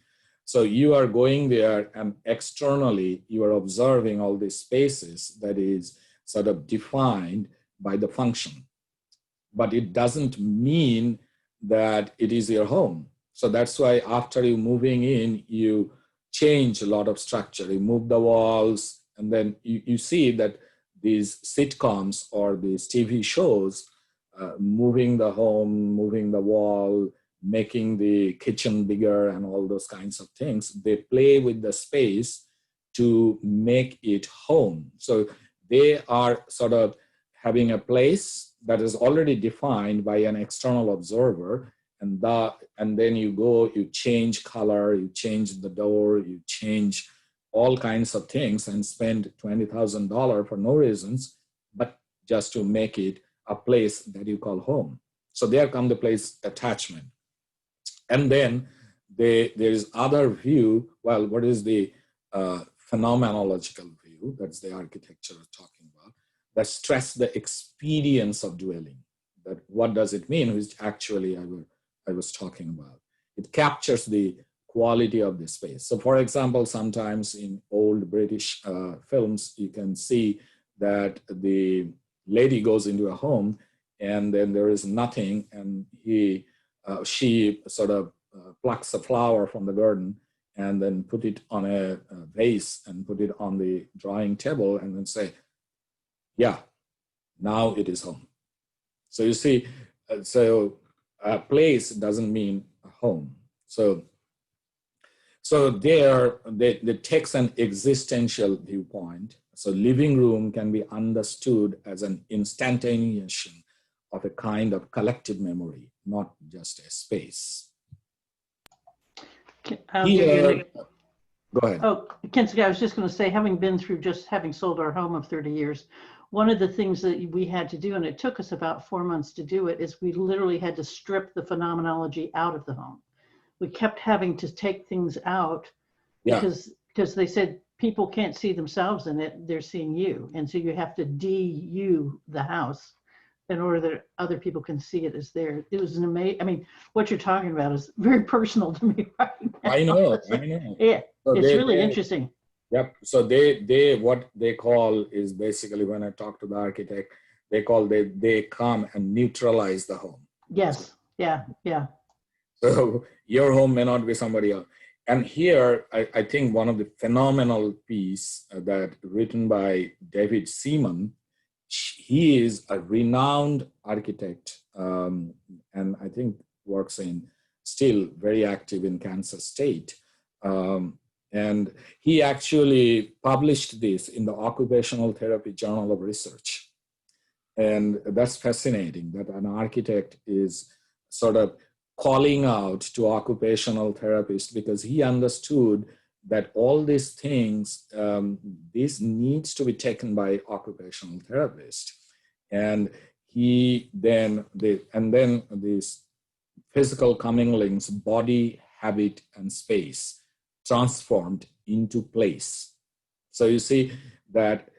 So you are going there and externally you are observing all these spaces that is sort of defined by the function. But it doesn't mean that it is your home. So that's why after you moving in, you change a lot of structure. You move the walls, and then you see that these sitcoms or these TV shows, moving the home, moving the wall, making the kitchen bigger and all those kinds of things, they play with the space to make it home. So they are sort of having a place that is already defined by an external observer, and then you go, you change color, you change the door, you change all kinds of things and spend $20,000 for no reasons, but just to make it a place that you call home. So there come the place attachment. And then there is other view, well, what is the phenomenological view? That's the architecture we're talking about, that stress the experience of dwelling. That what does it mean, which actually I was talking about. It captures the quality of the space. So for example, sometimes in old British films, you can see that the lady goes into a home and then there is nothing, and she sort of plucks a flower from the garden and then put it on a vase and put it on the drawing table and then say, yeah, now it is home. So you see, so a place doesn't mean a home. So there, they takes an existential viewpoint. So living room can be understood as an instantaneation of a kind of collective memory, not just a space. Here, go ahead. Oh, Kinsuk, I was just going to say, having been through just having sold our home of 30 years, one of the things that we had to do, and it took us about 4 months to do it, is we literally had to strip the phenomenology out of the home. We kept having to take things out because they said people can't see themselves in it, they're seeing you. And so you have to de-you the house in order that other people can see it as there. It was an amazing, I mean, what you're talking about is very personal to me right now. I know. Yeah, so it's really interesting. Yep. So they what they call is basically, when I talk to the architect, they come and neutralize the home. Yes. Yeah. So your home may not be somebody else. And here, I think one of the phenomenal piece that written by David Seaman, he is a renowned architect, and I think works still very active in Kansas State. And he actually published this in the Occupational Therapy Journal of Research. And that's fascinating that an architect is sort of calling out to occupational therapists, because he understood that all these things, this needs to be taken by occupational therapists. And then these physical comminglings, body, habit, and space, transformed into place. So you see that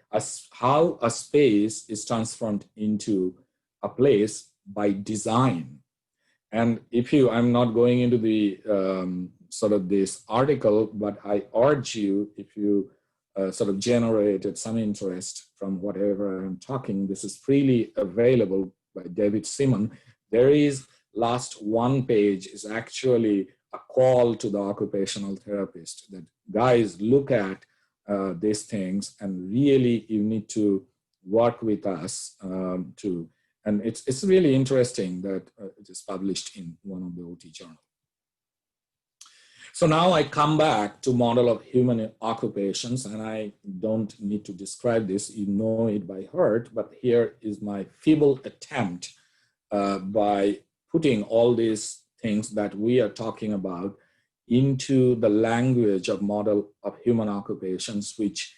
how a space is transformed into a place by design. And I'm not going into the sort of this article, but I urge you, if you sort of generated some interest from whatever I'm talking, this is freely available by David Seaman. There is last one page is actually a call to the occupational therapist that, guys, look at these things, and really you need to work with us and it's really interesting that it is published in one of the OT journals. So now I come back to model of human occupations, and I don't need to describe this, you know it by heart, but here is my feeble attempt by putting all these things that we are talking about into the language of model of human occupations, which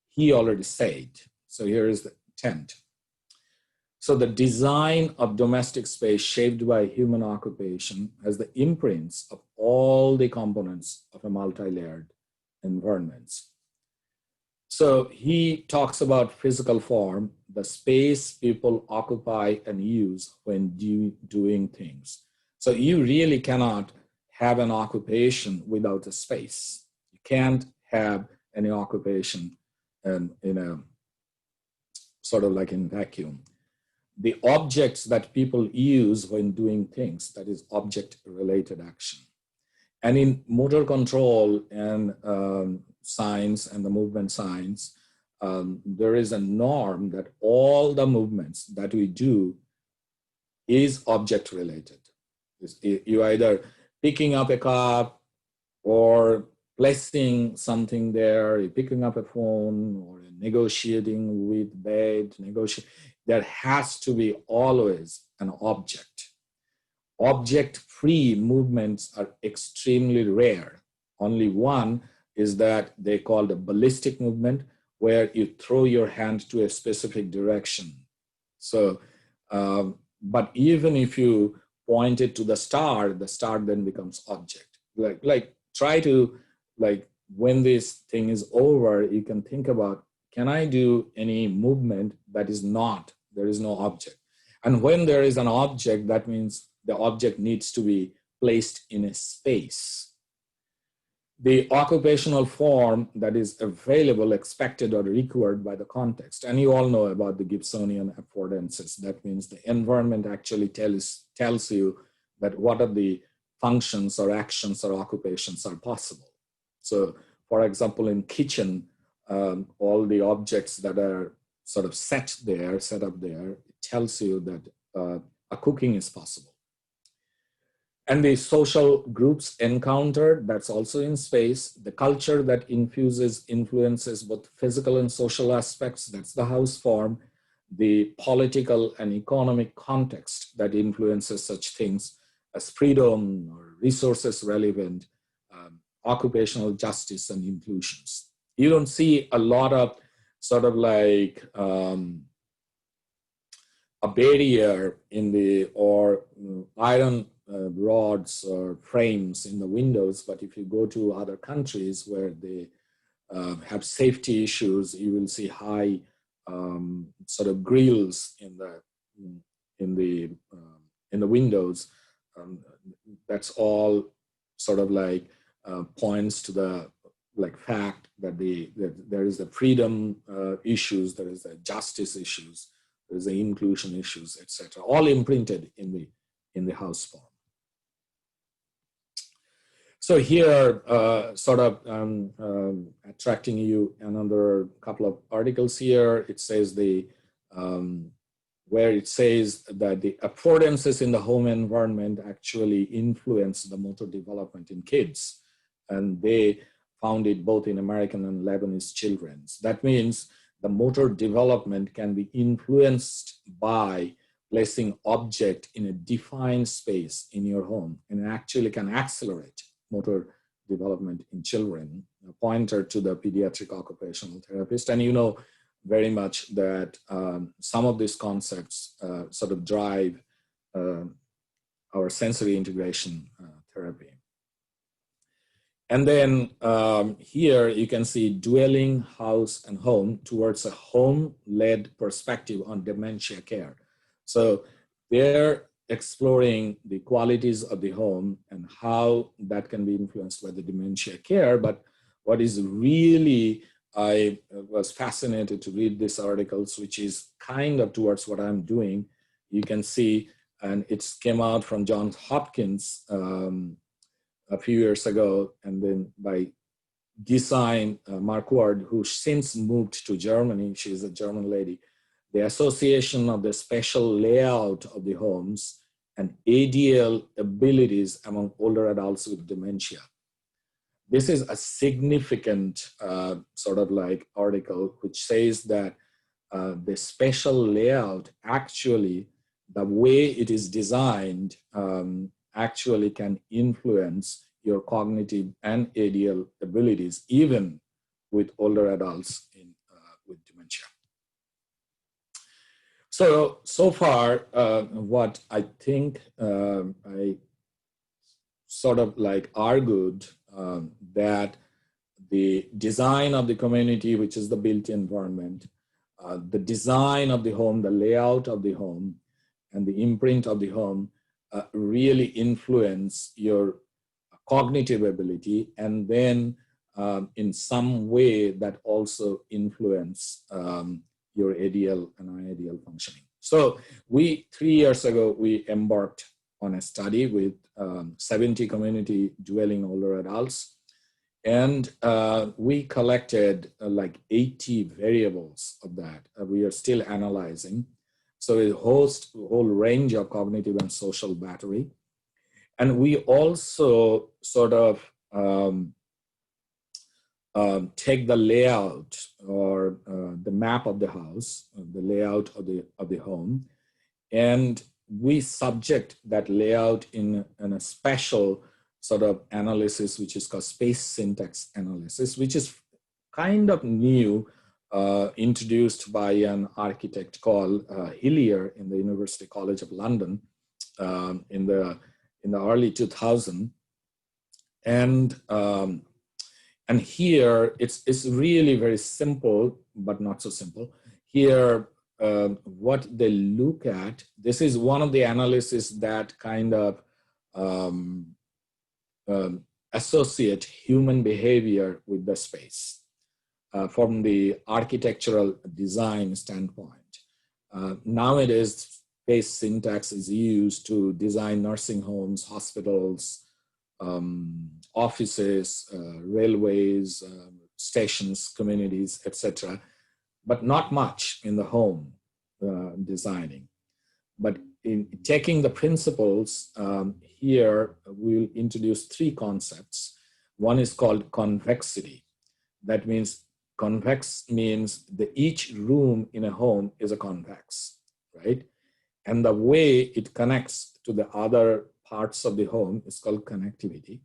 he already said. So here is the attempt. So the design of domestic space shaped by human occupation has the imprints of all the components of a multi-layered environments. So he talks about physical form, the space people occupy and use when doing things. So you really cannot have an occupation without a space. You can't have any occupation in a sort of like in vacuum. The objects that people use when doing things, that is object-related action. And in motor control and science and the movement science, there is a norm that all the movements that we do is object-related. You either picking up a cup or placing something there, you're picking up a phone or negotiating with bed, there has to be always an object. Object-free movements are extremely rare. Only one is that they call the ballistic movement, where you throw your hand to a specific direction. So, but even if you point it to the star then becomes object. Like try to, like when this thing is over, you can think about, can I do any movement that is not, there is no object. And when there is an object, that means the object needs to be placed in a space. The occupational form that is available, expected, or required by the context. And you all know about the Gibsonian affordances. That means the environment actually tells you that what are the functions or actions or occupations are possible. So for example, in kitchen, all the objects that are sort of set up there, it tells you that a cooking is possible. And the social groups encountered, that's also in space. The culture that influences both physical and social aspects, that's the house form. The political and economic context that influences such things as freedom or resources relevant, occupational justice and inclusions. You don't see a lot of sort of like a barrier in the, or iron rods or frames in the windows, but if you go to other countries where they have safety issues, you will see high sort of grills in the windows. That's all sort of like points to the like fact that there is the freedom issues, there is the justice issues, there is the inclusion issues, etc. All imprinted in the house form. So here, sort of attracting you another couple of articles here. It says where it says that the affordances in the home environment actually influence the motor development in kids. And they found it both in American and Lebanese children. That means the motor development can be influenced by placing object in a defined space in your home, and actually can accelerate motor development in children. A pointer to the pediatric occupational therapist. And you know very much that some of these concepts sort of drive our sensory integration therapy. And then here you can see dwelling, house, and home towards a home-led perspective on dementia care. So they're exploring the qualities of the home and how that can be influenced by the dementia care. But what is really, I was fascinated to read these articles, which is kind of towards what I'm doing. You can see, and it came out from Johns Hopkins a few years ago, and then by Gisine Marquardt, who since moved to Germany. She's a German lady. The association of the spatial layout of the homes and ADL abilities among older adults with dementia. this is a significant sort of like article which says that the spatial layout actually, the way it is designed, actually can influence your cognitive and ADL abilities, even with older adults with dementia. So far, what I think I sort of like argued that the design of the community, which is the built environment, the design of the home, the layout of the home, and the imprint of the home really influence your cognitive ability, and then in some way that also influence your ADL and IADL functioning. So 3 years ago, we embarked on a study with 70 community dwelling older adults. And we collected like 80 variables of that. We are still analyzing. So it hosts a whole range of cognitive and social battery. And we also sort of take the layout or the map of the house, the layout of the home, and we subject that layout in a special sort of analysis, which is called space syntax analysis, which is kind of new, introduced by an architect called Hillier in the University College of London in the early 2000s. And here it's really very simple, but not so simple. Here, what they look at, this is one of the analysis that kind of associate human behavior with the space from the architectural design standpoint. Nowadays, space syntax is used to design nursing homes, hospitals, offices, railways, stations, communities, etc., but not much in the home designing. But in taking the principles, here we'll introduce 3 concepts. One is called convexity. That means convex means that each room in a home is a convex, right? And the way it connects to the other parts of the home is called connectivity.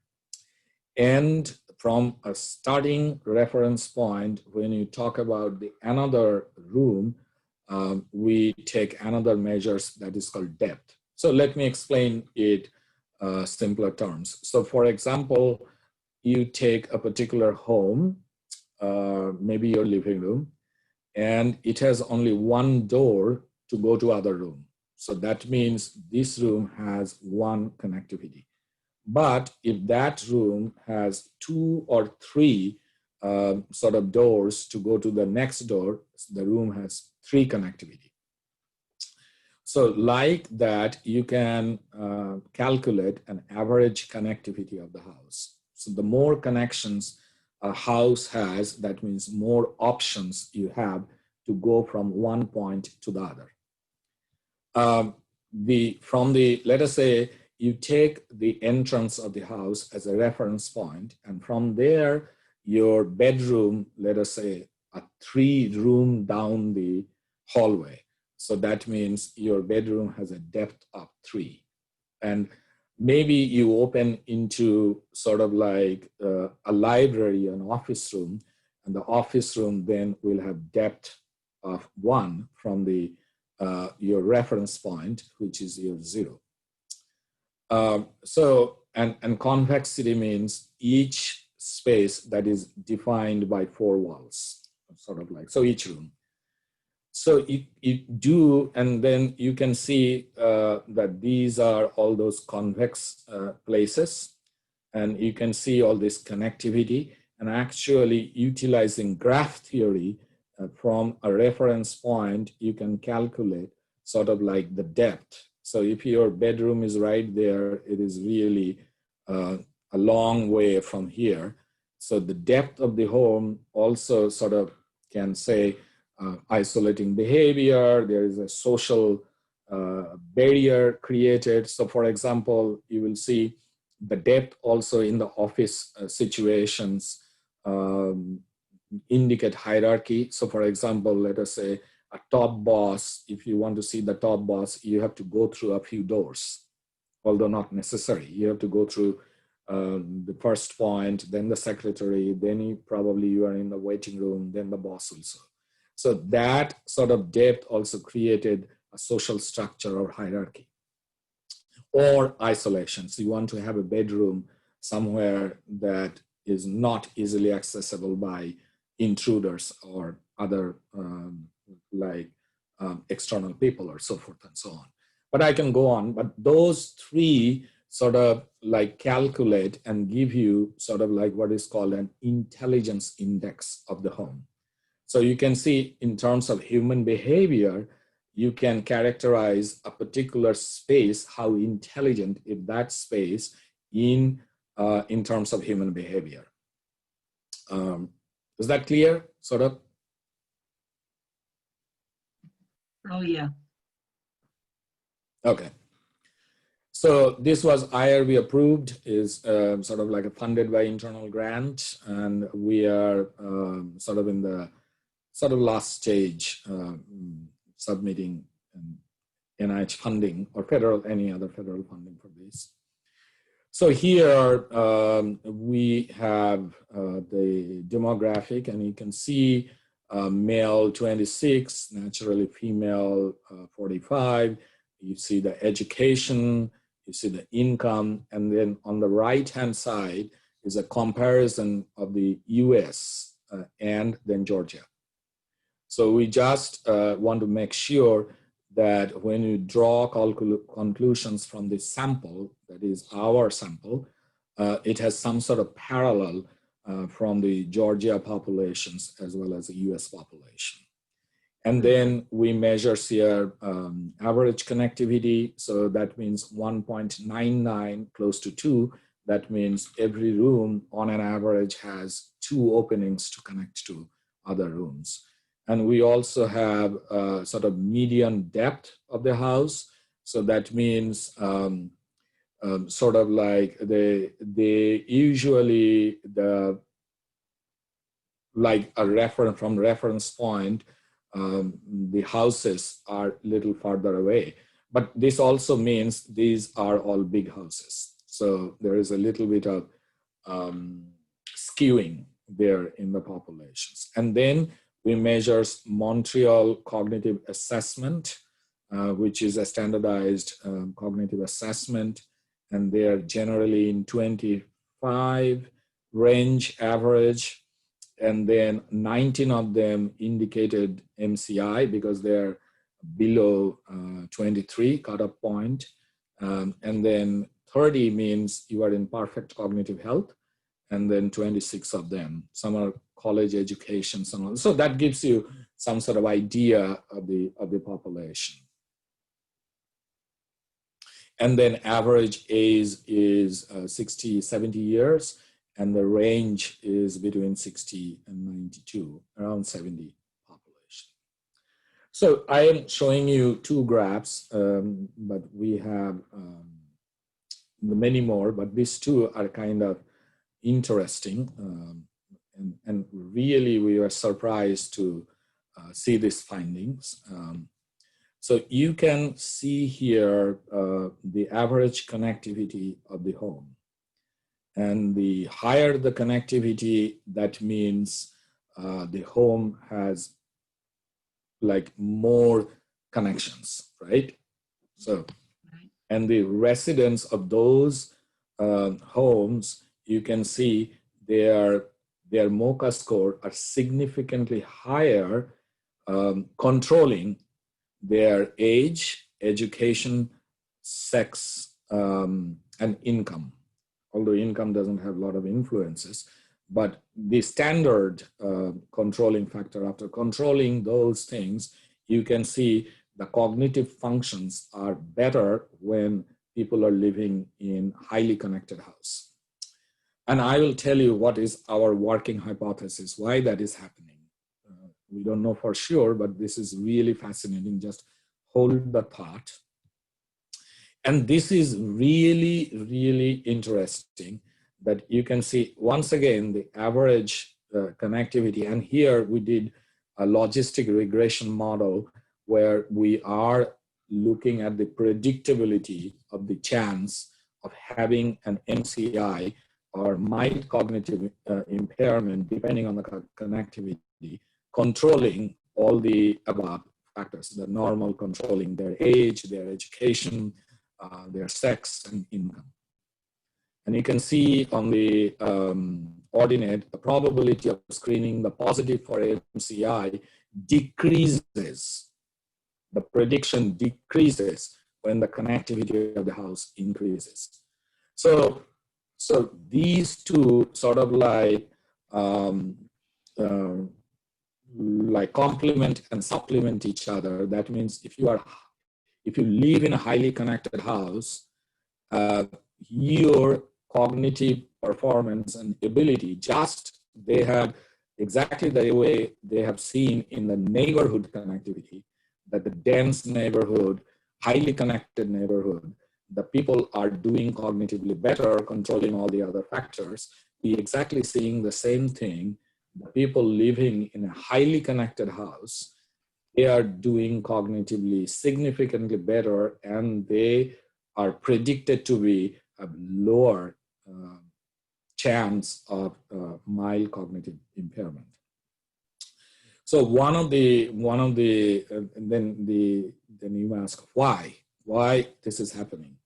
And from a starting reference point, when you talk about the another room, we take another measures that is called depth. So let me explain it simpler terms. So for example, you take a particular home, maybe your living room, and it has only one door to go to other room. So that means this room has one connectivity. But if that room has 2 or 3 sort of doors to go to the next door, the room has 3 connectivity. So like that, you can calculate an average connectivity of the house. So the more connections a house has, that means more options you have to go from one point to the other. Let us say you take the entrance of the house as a reference point, and from there, your bedroom, let us say a 3 room down the hallway. So that means your bedroom has a depth of 3. And maybe you open into sort of like a library, an office room, and the office room then will have depth of 1 from the your reference point, which is your 0. And convexity means each space that is defined by 4 walls, sort of like, so each room. So you do, and then you can see that these are all those convex places, and you can see all this connectivity, and actually utilizing graph theory from a reference point, you can calculate sort of like the depth. So if your bedroom is right there, it is really a long way from here. So the depth of the home also sort of can say isolating behavior, there is a social barrier created. So for example, you will see The depth also in the office situations indicate hierarchy. So for example, let us say a top boss, if you want to see the top boss, you have to go through a few doors, although not necessary. You have to go through the first point, then the secretary, then you are in the waiting room, then the boss also. So that sort of depth also created a social structure or hierarchy. Or isolations. You want to have a bedroom somewhere that is not easily accessible by intruders or other external people or so forth and so on. But I can go on, but those three sort of like calculate and give you sort of like what is called an intelligence index of the home. So you can see in terms of human behavior, you can characterize a particular space, how intelligent is that space in terms of human behavior. Is that clear, sort of? Oh, yeah. Okay. So this was IRB approved, is sort of like a funded by internal grant, and we are sort of in the sort of last stage submitting NIH funding or any other federal funding for this. So here we have the demographic, and you can see male 26, naturally female 45. You see the education, you see the income, and then on the right-hand side is a comparison of the US and then Georgia. So we just want to make sure that when you draw conclusions from the sample, that is our sample, it has some sort of parallel from the Georgia populations as well as the US population. And then we measure here average connectivity. So that means 1.99, close to 2. That means every room on an average has 2 openings to connect to other rooms. And we also have sort of median depth of the house. So that means sort of like they usually like a reference point, the houses are a little farther away. But this also means these are all big houses. So there is a little bit of skewing there in the populations. And then we measure Montreal Cognitive Assessment, which is a standardized cognitive assessment. And they are generally in 25 range average. And then 19 of them indicated MCI because they're below 23 cutoff point. And then 30 means you are in perfect cognitive health. And then 26 of them, some are college education, some are, so that gives you some sort of idea of the population. And then average age is 60, 70 years, and the range is between 60 and 92, around 70 population. So I am showing you 2 graphs, but we have many more, but these 2 are kind of interesting, and really we were surprised to see these findings. So you can see here the average connectivity of the home. And the higher the connectivity, that means the home has like more connections, right? So, and the residents of those homes, you can see their MoCA score are significantly higher, controlling their age, education, sex, and income. Although income doesn't have a lot of influences, but the standard controlling factor, after controlling those things, you can see the cognitive functions are better when people are living in highly connected house. And I will tell you what is our working hypothesis, why that is happening. We don't know for sure, but this is really fascinating. Just hold the thought. And this is really, really interesting that you can see, once again, the average connectivity. And here we did a logistic regression model where we are looking at the predictability of the chance of having an MCI or mild cognitive impairment, depending on the connectivity, controlling all the above factors, the normal controlling their age, their education, their sex and income. And you can see on the ordinate, the probability of screening the positive for MCI decreases. The prediction decreases when the connectivity of the house increases. So these two sort of like complement and supplement each other. That means if you live in a highly connected house, your cognitive performance and ability, they have exactly the way they have seen in the neighborhood connectivity, that the dense neighborhood, highly connected neighborhood, the people are doing cognitively better, controlling all the other factors. We exactly seeing the same thing. The people living in a highly connected house, they are doing cognitively significantly better, and they are predicted to be a lower chance of mild cognitive impairment. So then you ask why this is happening.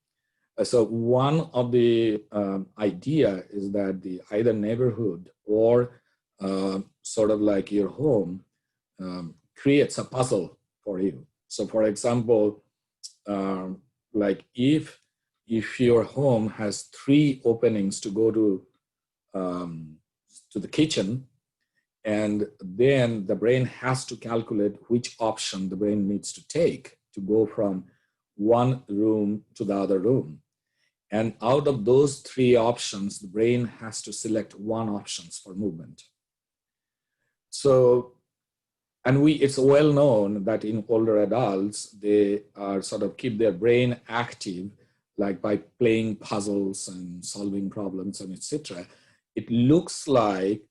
So one of the idea is that either neighborhood or sort of like your home creates a puzzle for you. So for example, like if your home has 3 openings to go to the kitchen, and then the brain has to calculate which option the brain needs to take to go from one room to the other room. And out of those 3 options, the brain has to select one option for movement. So, and it's well known that in older adults, they are sort of keep their brain active, like by playing puzzles and solving problems and etc. It looks like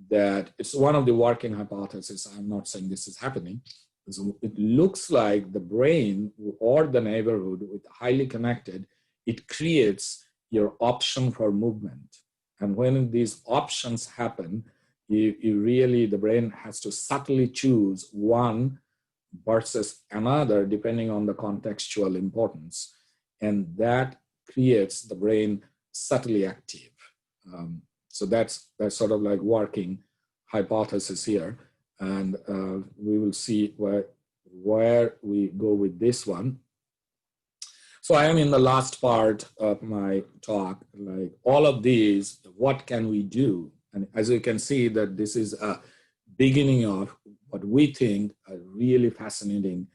that it's one of the working hypotheses. I'm not saying this is happening. So it looks like the brain or the neighborhood with highly connected, it creates your option for movement. And when these options happen, the brain has to subtly choose one versus another depending on the contextual importance. And that creates the brain subtly active. So that's sort of like working hypothesis here. And we will see where we go with this one. So I am in the last part of my talk, like all of these, what can we do? And as you can see that this is a beginning of what we think are really fascinating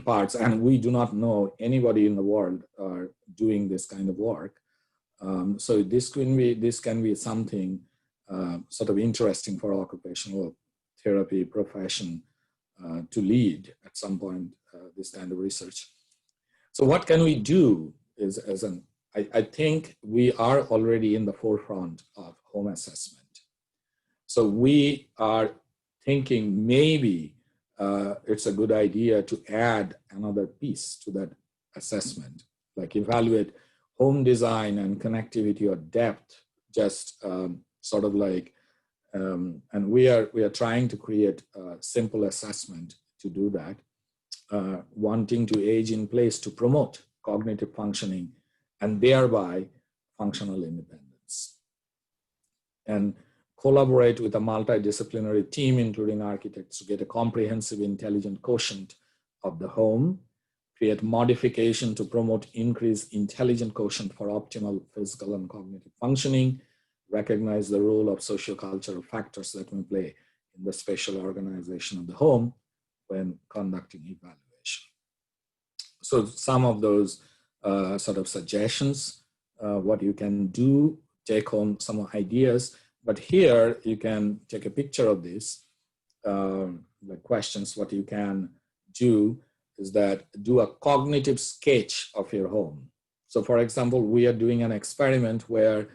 parts. And we do not know anybody in the world are doing this kind of work. So this can be something sort of interesting for occupational therapy profession to lead at some point this kind of research. So what can we do is, I think we are already in the forefront of home assessment. So we are thinking maybe it's a good idea to add another piece to that assessment, like evaluate home design and connectivity or depth, just sort of like, and we are trying to create a simple assessment to do that, wanting to age in place to promote cognitive functioning and thereby functional independence. And collaborate with a multidisciplinary team, including architects, to get a comprehensive intelligent quotient of the home, create modification to promote increased intelligent quotient for optimal physical and cognitive functioning, recognize the role of sociocultural factors that may play in the spatial organization of the home when conducting evaluation. So some of those sort of suggestions, what you can do, take home some ideas, but here you can take a picture of this, the questions, what you can do. is that do a cognitive sketch of your home. So for example, we are doing an experiment where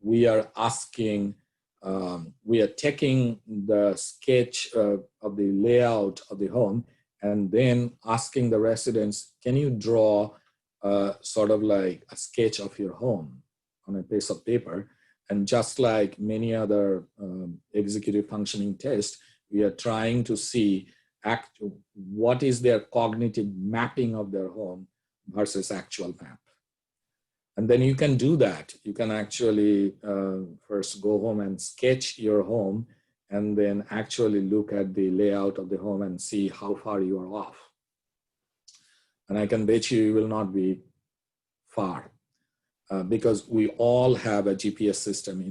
we are asking, we are taking the sketch of the layout of the home and then asking the residents, can you draw sort of like a sketch of your home on a piece of paper? And just like many other executive functioning tests, we are trying to see what is their cognitive mapping of their home versus actual map. And then you can do that. You can actually first go home and sketch your home and then actually look at the layout of the home and see how far you are off. And I can bet you will not be far because we all have a GPS system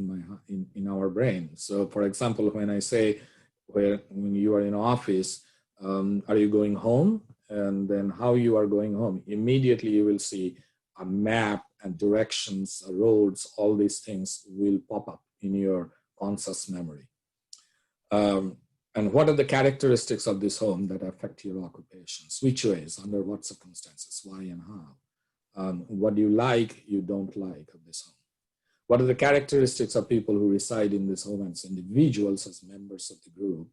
in our brain. So for example, when I say, when you are in office, are you going home? And then how you are going home, immediately you will see a map and directions, roads, all these things will pop up in your conscious memory. And what are the characteristics of this home that affect your occupations? Which ways, under what circumstances, why and how? What do you like, you don't like of this home? What are the characteristics of people who reside in this home as individuals, as members of the group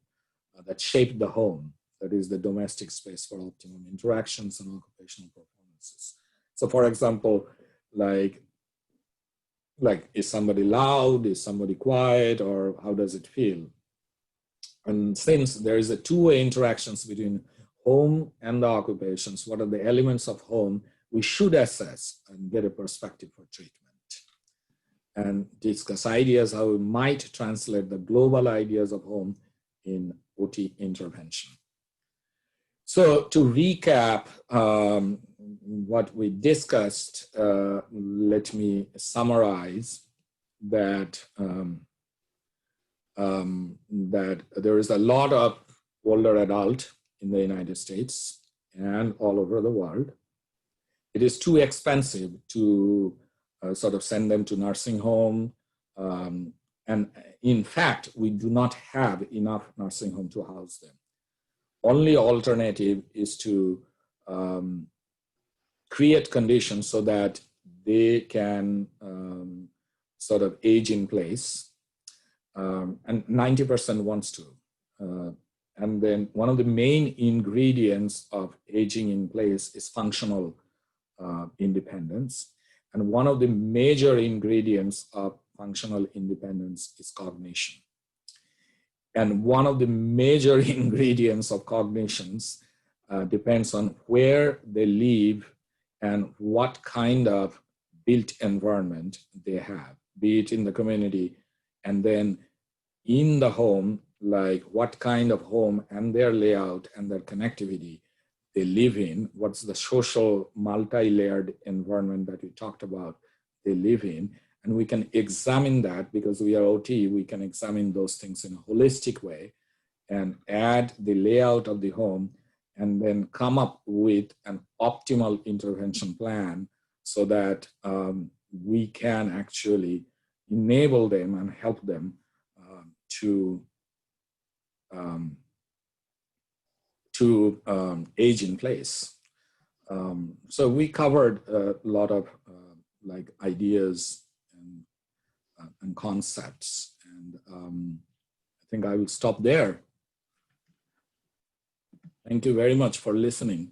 that shape the home, that is the domestic space for optimum interactions and occupational performances? So for example, like is somebody loud, is somebody quiet, or how does it feel? And since there is a two-way interactions between home and the occupations, what are the elements of home we should assess and get a perspective for treatment? And discuss ideas how we might translate the global ideas of home in OT intervention. So to recap what we discussed, let me summarize that that there is a lot of older adult in the United States and all over the world. It is too expensive to sort of send them to nursing home. And in fact, we do not have enough nursing home to house them. Only alternative is to create conditions so that they can sort of age in place. And 90% wants to. And then one of the main ingredients of aging in place is functional independence. And one of the major ingredients of functional independence is cognition. And one of the major ingredients of cognitions depends on where they live and what kind of built environment they have, be it in the community and then in the home, like what kind of home and their layout and their connectivity they live in, what's the social multi-layered environment that we talked about they live in. And we can examine that because we are OT, we can examine those things in a holistic way and add the layout of the home and then come up with an optimal intervention plan so that we can actually enable them and help them to age in place. So we covered a lot of like ideas and concepts, and I think I will stop there. Thank you very much for listening.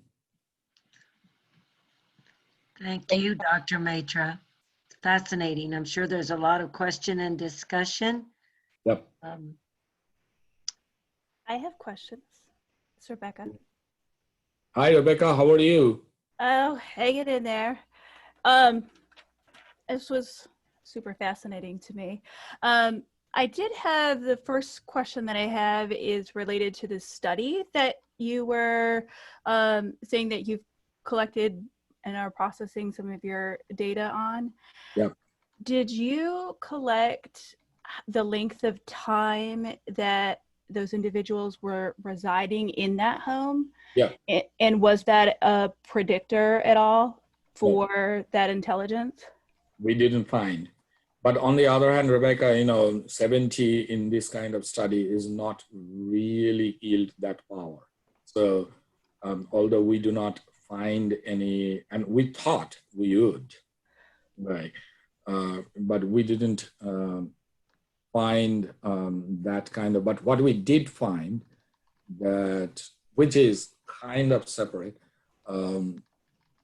Thank you, Dr. Maitra. Fascinating. I'm sure there's a lot of question and discussion. Yep. I have questions. It's Rebecca. Hi, Rebecca. How are you? Oh, hanging in there. This was super fascinating to me. I did have the first question that I have is related to the study that you were saying that you've collected and are processing some of your data on. Yep. Did you collect the length of time that those individuals were residing in that home? Yeah. And was that a predictor at all for that intelligence? We didn't find. But on the other hand, Rebecca, you know, 70 in this kind of study is not really yield that power. So although we do not find any, and we thought we would, right? But we didn't find that kind of, but what we did find that, which is kind of separate,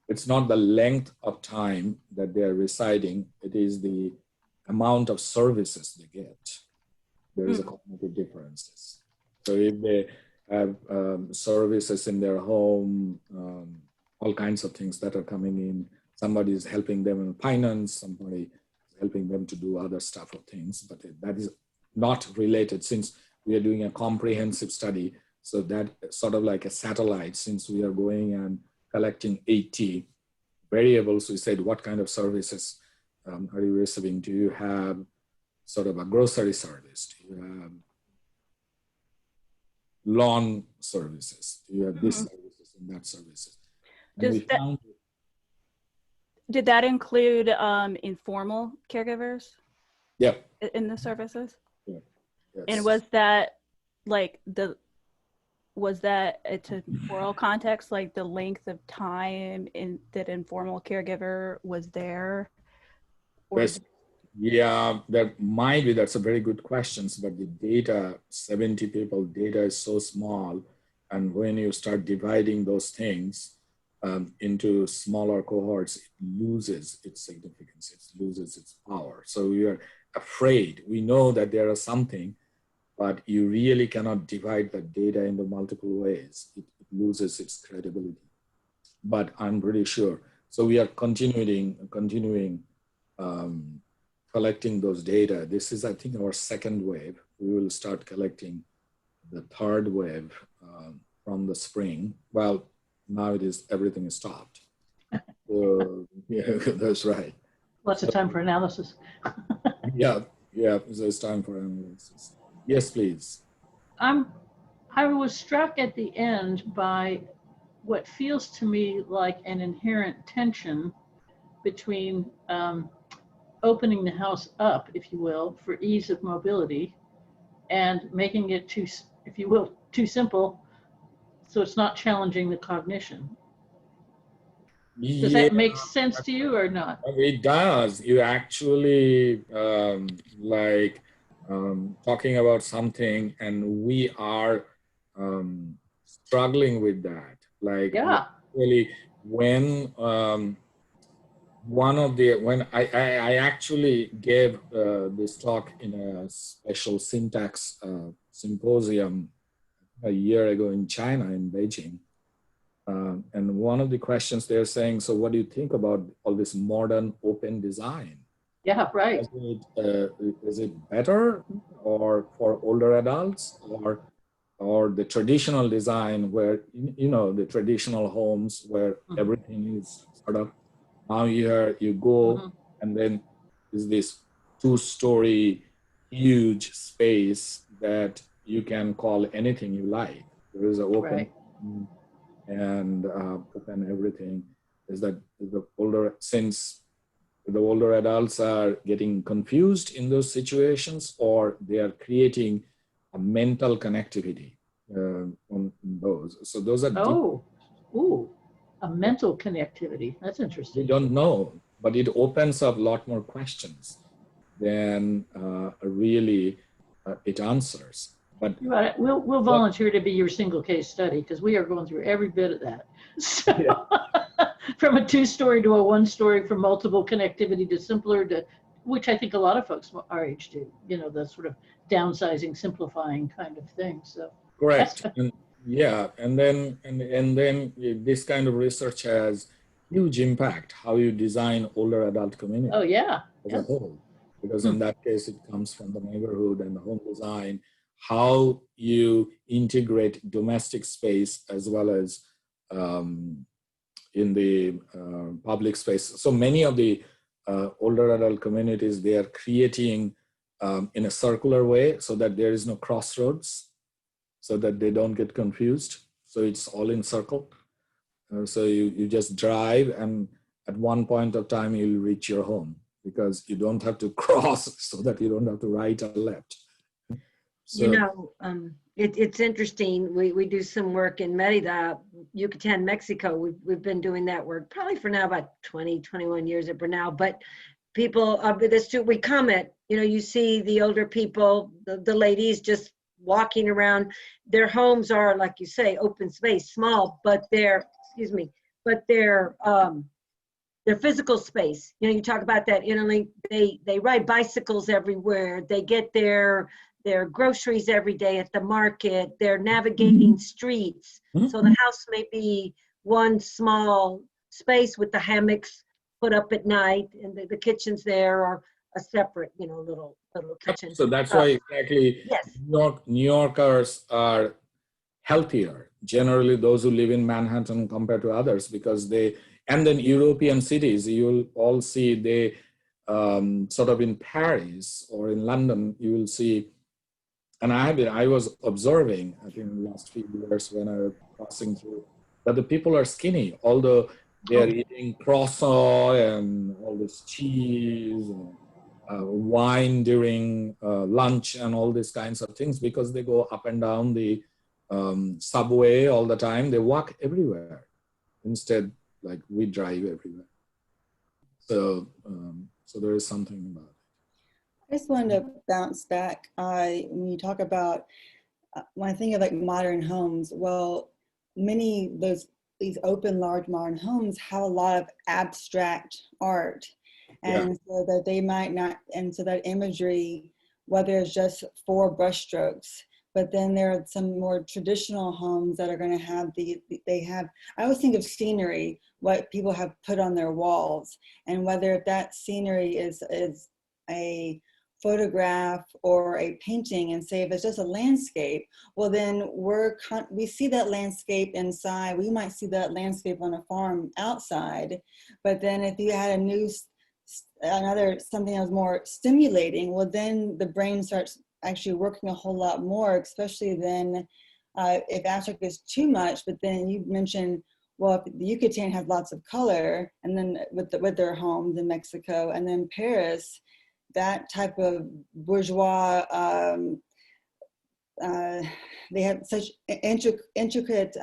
it's not the length of time that they're residing, it is the amount of services they get. There is a cognitive differences. So if they have services in their home, all kinds of things that are coming in, somebody is helping them in finance, somebody is helping them to do other stuff or things, but that is not related since we are doing a comprehensive study. So that sort of like a satellite, since we are going and collecting 80 variables, we said, what kind of services are you receiving? Do you have sort of a grocery service? Do you have lawn services? Do you have this services and that services? And did that include informal caregivers? Yeah. In the services? Yeah. Yes. And was that like was that a temporal context, like the length of time in that informal caregiver was there? Or yes. Yeah, that might be, that's a very good question, but the data, 70 people, data is so small. And when you start dividing those things into smaller cohorts, it loses its significance, it loses its power. So we are afraid, we know that there is something, but you really cannot divide the data into multiple ways. It loses its credibility. But I'm pretty sure. So we are continuing collecting those data. This is, I think, our second wave. We will start collecting the third wave from the spring. Well, now it is, everything is stopped. So, yeah, that's right. Lots of time for analysis. Yeah, so it's time for analysis. Yes, please. I was struck at the end by what feels to me like an inherent tension between opening the house up, if you will, for ease of mobility and making it too, if you will, too simple, so it's not challenging the cognition. Does that make sense to you or not? It does. You actually talking about something, and we are struggling with that. Like, yeah, really, when when I actually gave this talk in a special syntax symposium a year ago in China, in Beijing. And one of the questions they're saying, so what do you think about all this modern open design? Yeah, right. Is it better or for older adults, or the traditional design where, you know, the traditional homes where everything is sort of, now you go and then is this 2-story huge space that you can call anything you like. There is an open and open everything. Is that the older, since the older adults are getting confused in those situations, or they are creating a mental connectivity on those. So those are a mental connectivity. That's interesting. We don't know, but it opens up a lot more questions than really it answers. But we'll volunteer to be your single case study, because we are going through every bit of that. So, from a 2-story to a 1-story, from multiple connectivity to simpler to, which I think a lot of folks our age do, you know, the sort of downsizing, simplifying kind of thing. So correct. And then this kind of research has huge impact how you design older adult community. Oh yeah. As a whole, because in that case it comes from the neighborhood and the home design, how you integrate domestic space as well as in the public space. So many of the older adult communities, they are creating in a circular way so that there is no crossroads, so that they don't get confused. So it's all in circle. So you just drive, and at one point of time you'll reach your home, because you don't have to cross, so that you don't have to right or left. So, you know, It's interesting. We do some work in Merida, Yucatan, Mexico. We've been doing that work probably for now about 20, 21 years at Bernal. But people, we comment, you see the older people, the ladies just walking around. Their homes are, like you say, open space, small, but their physical space. You talk about that interlink. They ride bicycles everywhere. They get their groceries every day at the market. They're navigating streets. So the house may be one small space with the hammocks put up at night, and the kitchen's there, or a separate, little kitchen. So that's why exactly Yes. New Yorkers are healthier, generally those who live in Manhattan compared to others, because and then European cities, you'll all see they sort of in Paris or in London, you will see, and I was observing, I think in the last few years when I was passing through, that the people are skinny, although they are eating croissant and all this cheese and wine during lunch and all these kinds of things, because they go up and down the subway all the time. They walk everywhere. Instead, like we drive everywhere. So there is something about it. I just wanted to bounce back. When you talk about, when I think of like modern homes, well, many of these open, large modern homes have a lot of abstract art. And so that they might not, and so that imagery, whether it's just 4 brush strokes, but then there are some more traditional homes that are going to have I always think of scenery, what people have put on their walls, and whether that scenery is a photograph or a painting, and say if it's just a landscape, well then we see that landscape inside, we might see that landscape on a farm outside, but then if you had something that was more stimulating, well then the brain starts actually working a whole lot more, especially then if abstract is too much. But then you mentioned, well, the Yucatan has lots of color, and then with their homes in Mexico, and then Paris, that type of bourgeois, they have such intricate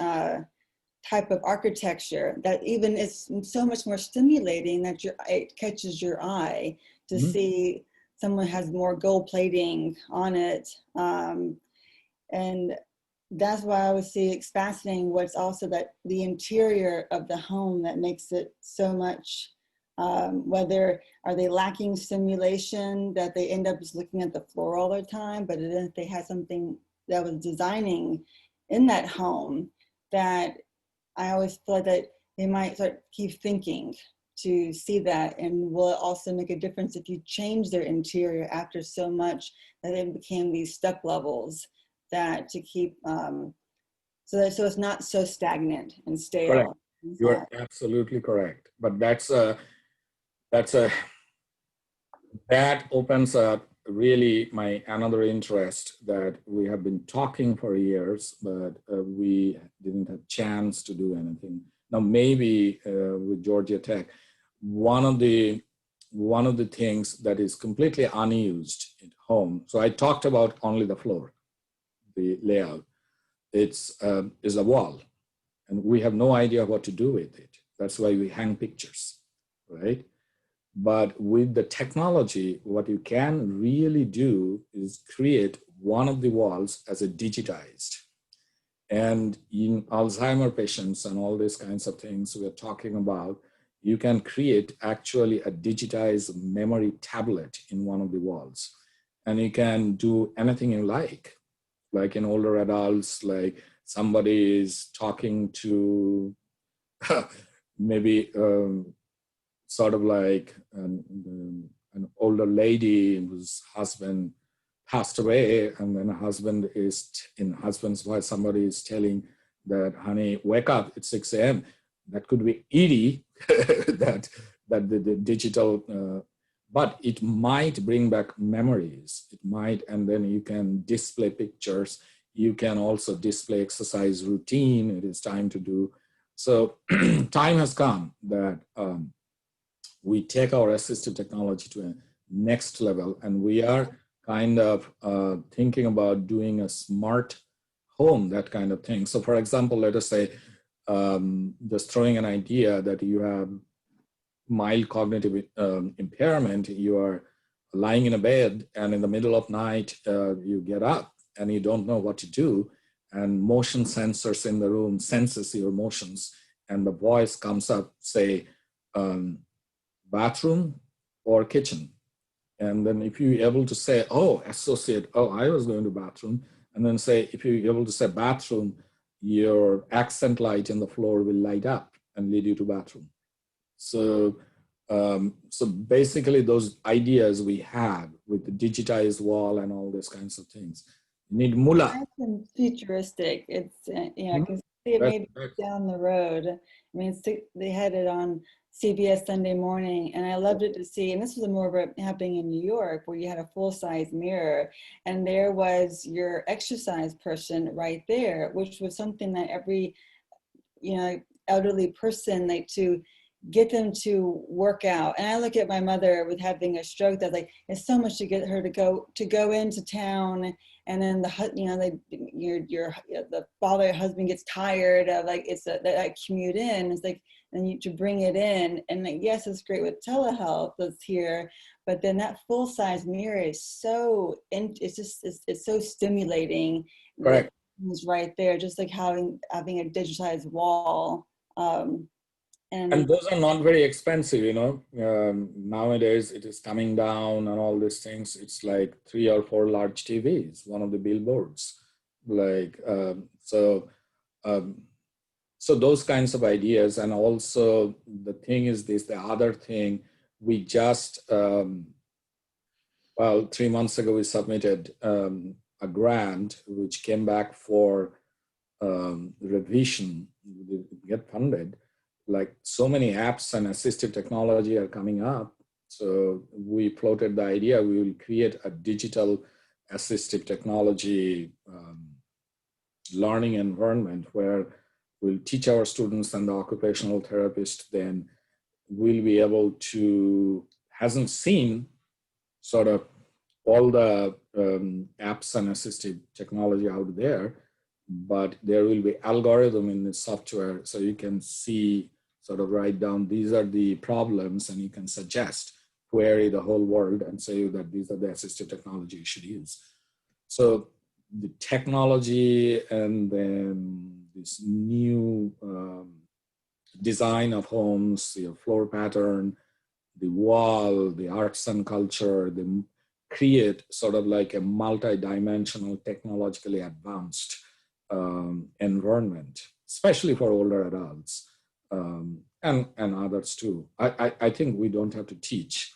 type of architecture that even is so much more stimulating that it catches your eye to see someone has more gold plating on it. And that's why I would say it's fascinating what's also that the interior of the home that makes it so much, whether are they lacking stimulation that they end up just looking at the floor all the time, but if they had something that was designing in that home, that I always feel like that they might keep thinking to see that, and will also make a difference if you change their interior after so much that it became these step levels that to keep so it's not so stagnant and stale. Correct. You are absolutely correct. But that opens up really another interest that we have been talking for years, but we didn't have chance to do anything. Now maybe with Georgia Tech, one of the things that is completely unused at home. So I talked about only the floor, the layout. Is a wall, and we have no idea what to do with it. That's why we hang pictures, right? But with the technology, what you can really do is create one of the walls as a digitized. And in Alzheimer patients and all these kinds of things we're talking about, you can create actually a digitized memory tablet in one of the walls. And you can do anything you like in older adults, like somebody is talking to maybe sort of like an older lady whose husband passed away, and then husband's wife, somebody is telling that, honey, wake up, it's 6 a.m. That could be Edie, that the digital, but it might bring back memories. It might, and then you can display pictures. You can also display exercise routine. It is time to do. So time has come that we take our assistive technology to a next level, and we are kind of thinking about doing a smart home, that kind of thing. So for example, let us say, just throwing an idea that you have mild cognitive impairment, you are lying in a bed and in the middle of night, you get up and you don't know what to do. And motion sensors in the room senses your motions. And the voice comes up, say, bathroom or kitchen. And then if you're able to say, oh, associate, oh, I was going to bathroom. And then say, if you're able to say bathroom, your accent light in the floor will light up and lead you to bathroom. So, so basically those ideas we have with the digitized wall and all these kinds of things. You need mullah. Nice futuristic. It's, you know, I can see it maybe down the road. I mean, they had it on CBS Sunday Morning, and I loved it to see, and this was more of a happening in New York, where you had a full-size mirror, and there was your exercise person right there, which was something that every, you know, elderly person, like, to get them to work out. And I look at my mother with having a stroke, that like, it's so much to get her to go into town, and then the, you know, the father, husband gets tired of, like, it's that commute in, it's like, and you to bring it in, and like, yes, it's great with telehealth that's here, but then that full-size mirror is so, it's so stimulating. Correct. It's right there, just like having a digitized wall. And those are not very expensive, you know. Nowadays it is coming down and all these things. It's like 3 or 4 large TVs, one of the billboards. Like, so those kinds of ideas. And also the thing is this, the other thing, we just, well, 3 months ago, we submitted a grant which came back for revision, get funded. Like, so many apps and assistive technology are coming up. So we floated the idea, we will create a digital assistive technology learning environment where we'll teach our students, and the occupational therapist then will be able to, hasn't seen sort of all the apps and assistive technology out there, but there will be algorithm in the software, so you can see, sort of write down, these are the problems, and you can suggest, query the whole world and say that these are the assistive technology you should use. So the technology, and then this new design of homes, the floor pattern, the wall, the arts and culture, they create sort of like a multi-dimensional, technologically advanced environment, especially for older adults, and others too. I think we don't have to teach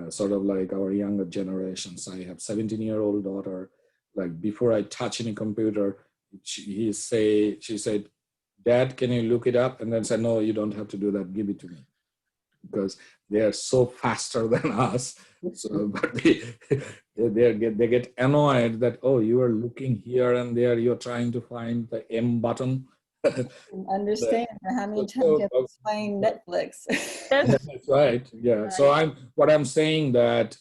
sort of like our younger generations. I have 17-year-old daughter. Like, before I touch any computer, she said, Dad, can you look it up? And then said, no, you don't have to do that. Give it to me. Because they are so faster than us. So, but they get annoyed that, oh, you are looking here and there, you're trying to find the M button. Understand how many times you have to explain Netflix. That's right. Yeah. Right. So what I'm saying that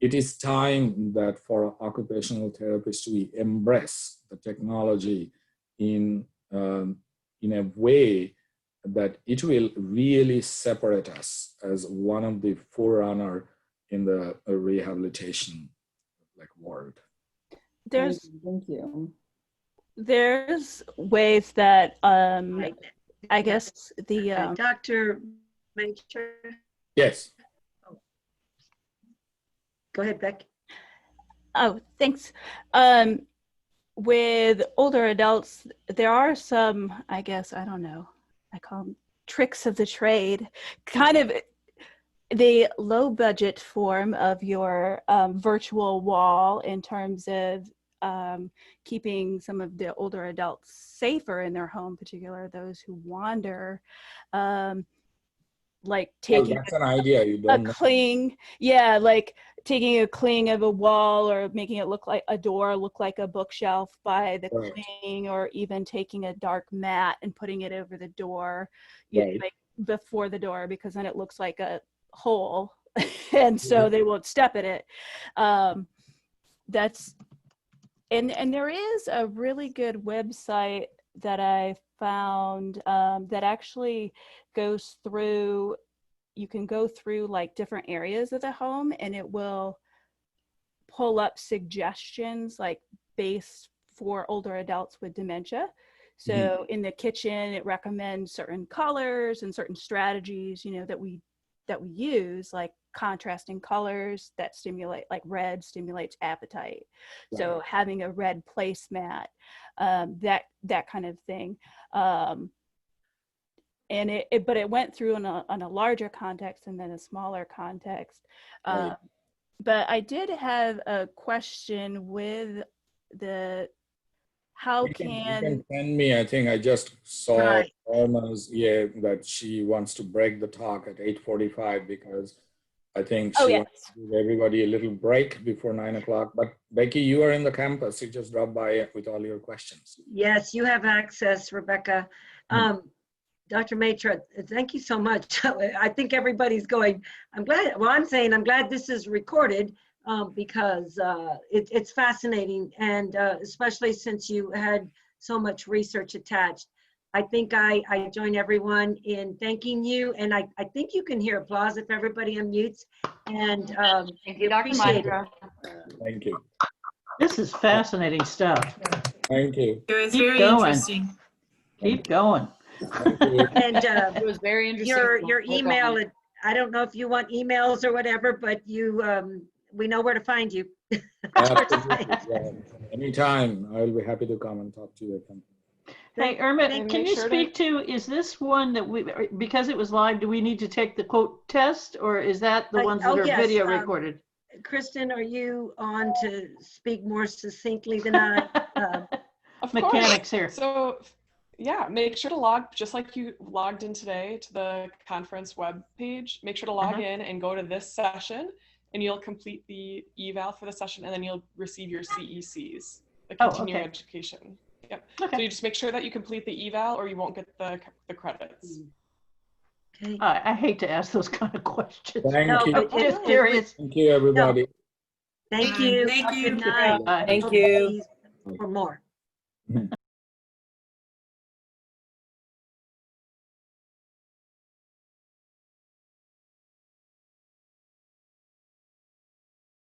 it is time that for occupational therapists, we embrace the technology in a way that it will really separate us as one of the forerunner in the rehabilitation world. Thank you. There's ways that I guess the Dr. Maitra. Yes. Oh. Go ahead, Beck. Oh, thanks. With older adults, there are some, I guess, I don't know, I call them tricks of the trade, kind of the low budget form of your virtual wall in terms of keeping some of the older adults safer in their home, particularly those who wander, like taking that's an idea. You don't a cling, yeah, like taking a cling of a wall or making it look like a door, look like a bookshelf by the cling, or even taking a dark mat and putting it over the door, you know, like before the door, because then it looks like a hole, and so they won't step in it. That's and there is a really good website that I found that actually goes through, you can go through like different areas of the home and it will pull up suggestions like based for older adults with dementia. So in the kitchen, it recommends certain colors and certain strategies, you know, that we use, like contrasting colors that stimulate, like red stimulates appetite. Right. So having a red placemat, that kind of thing. And but it went through on a larger context and then a smaller context. Right. But I did have a question with the, how you can send me, I think I just saw Right. Irma's, that she wants to break the talk at 8:45 because I think she wants to give everybody a little break before 9 o'clock. But Becky, you are in the campus. You just drop by with all your questions. Yes, you have access, Rebecca. Dr. Maitra, thank you so much. I think everybody's going, I'm glad, well, I'm saying I'm glad this is recorded because it's fascinating, and especially since you had so much research attached. I think I join everyone in thanking you, and I think you can hear applause if everybody unmutes. And thank you, Dr. Maitra. Thank you. This is fascinating stuff. Thank you. It was Keep very going. interesting. Keep going. And It was very interesting. your email, I don't know if you want emails or whatever, but you we know where to find you. Absolutely. Yeah. Anytime, I'll be happy to come and talk to you. Hey, Irma, And can make you sure speak to, is this one that we, because it was live, do we need to take the quote test, or is that the ones that are yes, video recorded? Kristen, are you on to speak more succinctly than I? Of Mechanics course. here. So yeah, make sure to log, just like you logged in today to the conference web page, make sure to log in and go to this session, and you'll complete the eval for the session, and then you'll receive your CECs, the continuing education. Yep. Okay. So you just make sure that you complete the eval or you won't get the credits. Okay. I hate to ask those kind of questions. Thank you. I'm just curious. Thank you, everybody. Thank you. Thank you. Good night. Bye. Thank you. For more.